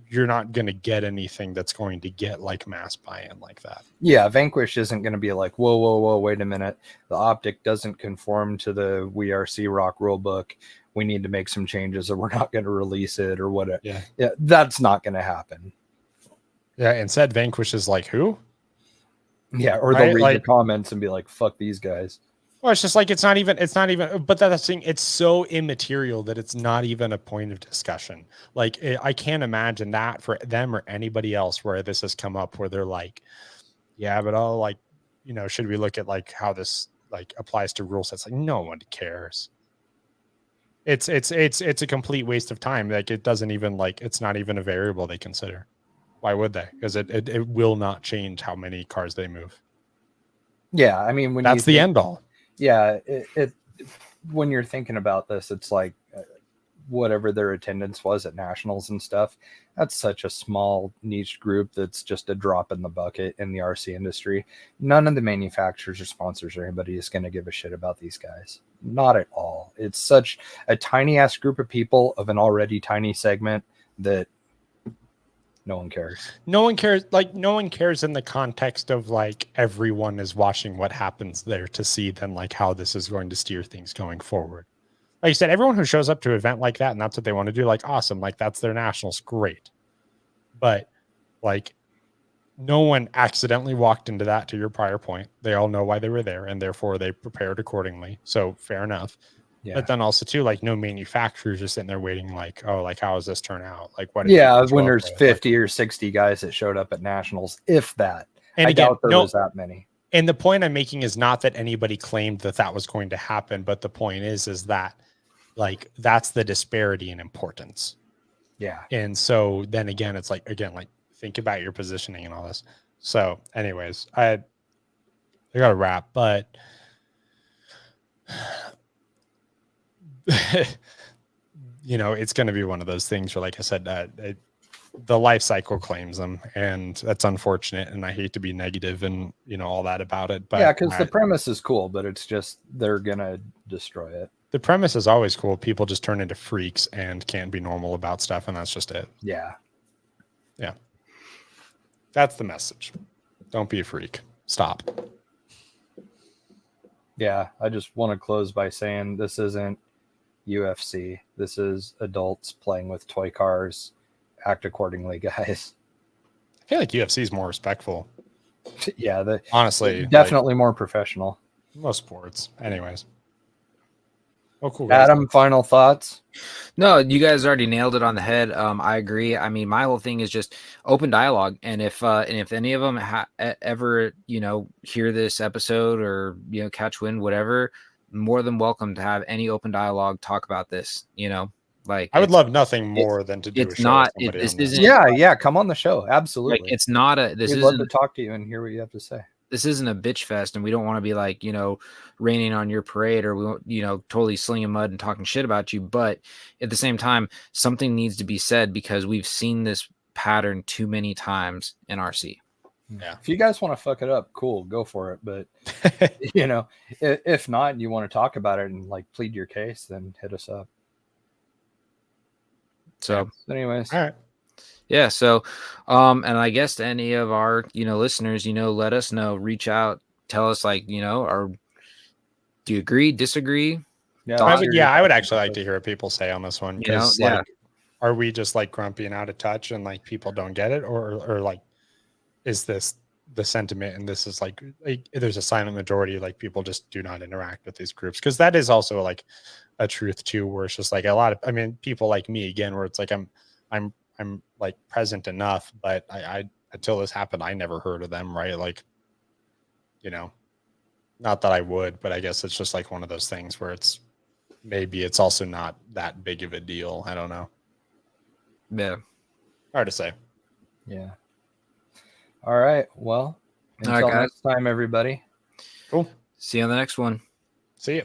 you're not going to get anything that's going to get like mass buy-in like that. Yeah, Vanquish isn't going to be like, whoa, wait a minute. The optic doesn't conform to the We Are C-Rock rulebook. We need to make some changes, or we're not going to release it, or whatever. Yeah, that's not going to happen. Yeah, instead Vanquish is like, who? Yeah, or they'll read the comments and be like, fuck these guys. Well, it's just like, it's not even, but that's the thing. It's so immaterial that it's not even a point of discussion. Like, I can't imagine that for them or anybody else where this has come up, where they're like, yeah, but I'll like, you know, should we look at like how this like applies to rule sets? Like, no one cares. It's a complete waste of time. Like, it doesn't even like, it's not even a variable they consider. Why would they? Because it will not change how many cars they move. Yeah, I mean, that's the end all. Yeah, it when you're thinking about this, it's like whatever their attendance was at nationals and stuff, that's such a small niche group that's just a drop in the bucket in the RC industry. None of the manufacturers or sponsors or anybody is going to give a shit about these guys. Not at all. It's such a tiny ass group of people of an already tiny segment that no one cares. No one cares. Like, no one cares in the context of like everyone is watching what happens there to see then like how this is going to steer things going forward. Like you said, everyone who shows up to an event like that and that's what they want to do, like, awesome. Like, that's their nationals. Great. But like, no one accidentally walked into that, to your prior point. They all know why they were there, and therefore they prepared accordingly. So fair enough. Yeah. But then also too, like, no manufacturers just sitting there waiting, like, oh, like, how does this turn out? Like, what? Yeah, when there's 50 or 60 guys that showed up at nationals, if that. And I doubt there was that many. And the point I'm making is not that anybody claimed that that was going to happen, but the point is that like, that's the disparity in importance. Yeah. And so then again, it's like, again, like, think about your positioning and all this. So anyways, I got to wrap, but you know, it's going to be one of those things where, like I said, the life cycle claims them, and that's unfortunate. And I hate to be negative and, you know, all that about it. But yeah, because the premise is cool, but it's just they're going to destroy it. The premise is always cool. People just turn into freaks and can't be normal about stuff. And that's just it. Yeah. Yeah. That's the message. Don't be a freak. Stop. Yeah. I just want to close by saying this isn't UFC. This is adults playing with toy cars. Act accordingly, guys. I feel like UFC is more respectful. Yeah. Honestly. Definitely like, more professional. Most sports. Anyways. Oh, cool. Adam, final thoughts? No, you guys already nailed it on the head. I agree. I mean, my whole thing is just open dialogue. And if any of them ever, you know, hear this episode or, you know, catch wind, whatever, more than welcome to have any open dialogue, talk about this, you know, like I would love nothing more than to do it's a show not, with this isn't, yeah, come on the show. Absolutely. Like, it's not a, we'd love to talk to you and hear what you have to say. This isn't a bitch fest, and we don't want to be like, you know, raining on your parade, or we won't, you know, totally slinging mud and talking shit about you. But at the same time, something needs to be said, because we've seen this pattern too many times in RC. Yeah. If you guys want to fuck it up, cool, go for it. But you know, if not, and you want to talk about it and like plead your case, then hit us up. So, anyways, all right. Yeah. So, and I guess to any of our, you know, listeners, you know, let us know, reach out, tell us, like, you know, do you agree, disagree? Yeah. I would actually like to hear what people say on this one. Because, like, are we just like grumpy and out of touch and like people don't get it? Or like, is this the sentiment, and this is like there's a silent majority, like people just do not interact with these groups, because that is also like a truth too, where it's just like a lot of, I mean, people like me again, where it's like I'm like present enough, but I until this happened, I never heard of them, right? Like, you know, not that I would, but I guess it's just like one of those things where it's maybe it's also not that big of a deal. I don't know. Yeah. Hard to say. Yeah. All right. Well, All right, until guys. next time, everybody. Cool. See you on the next one. See you.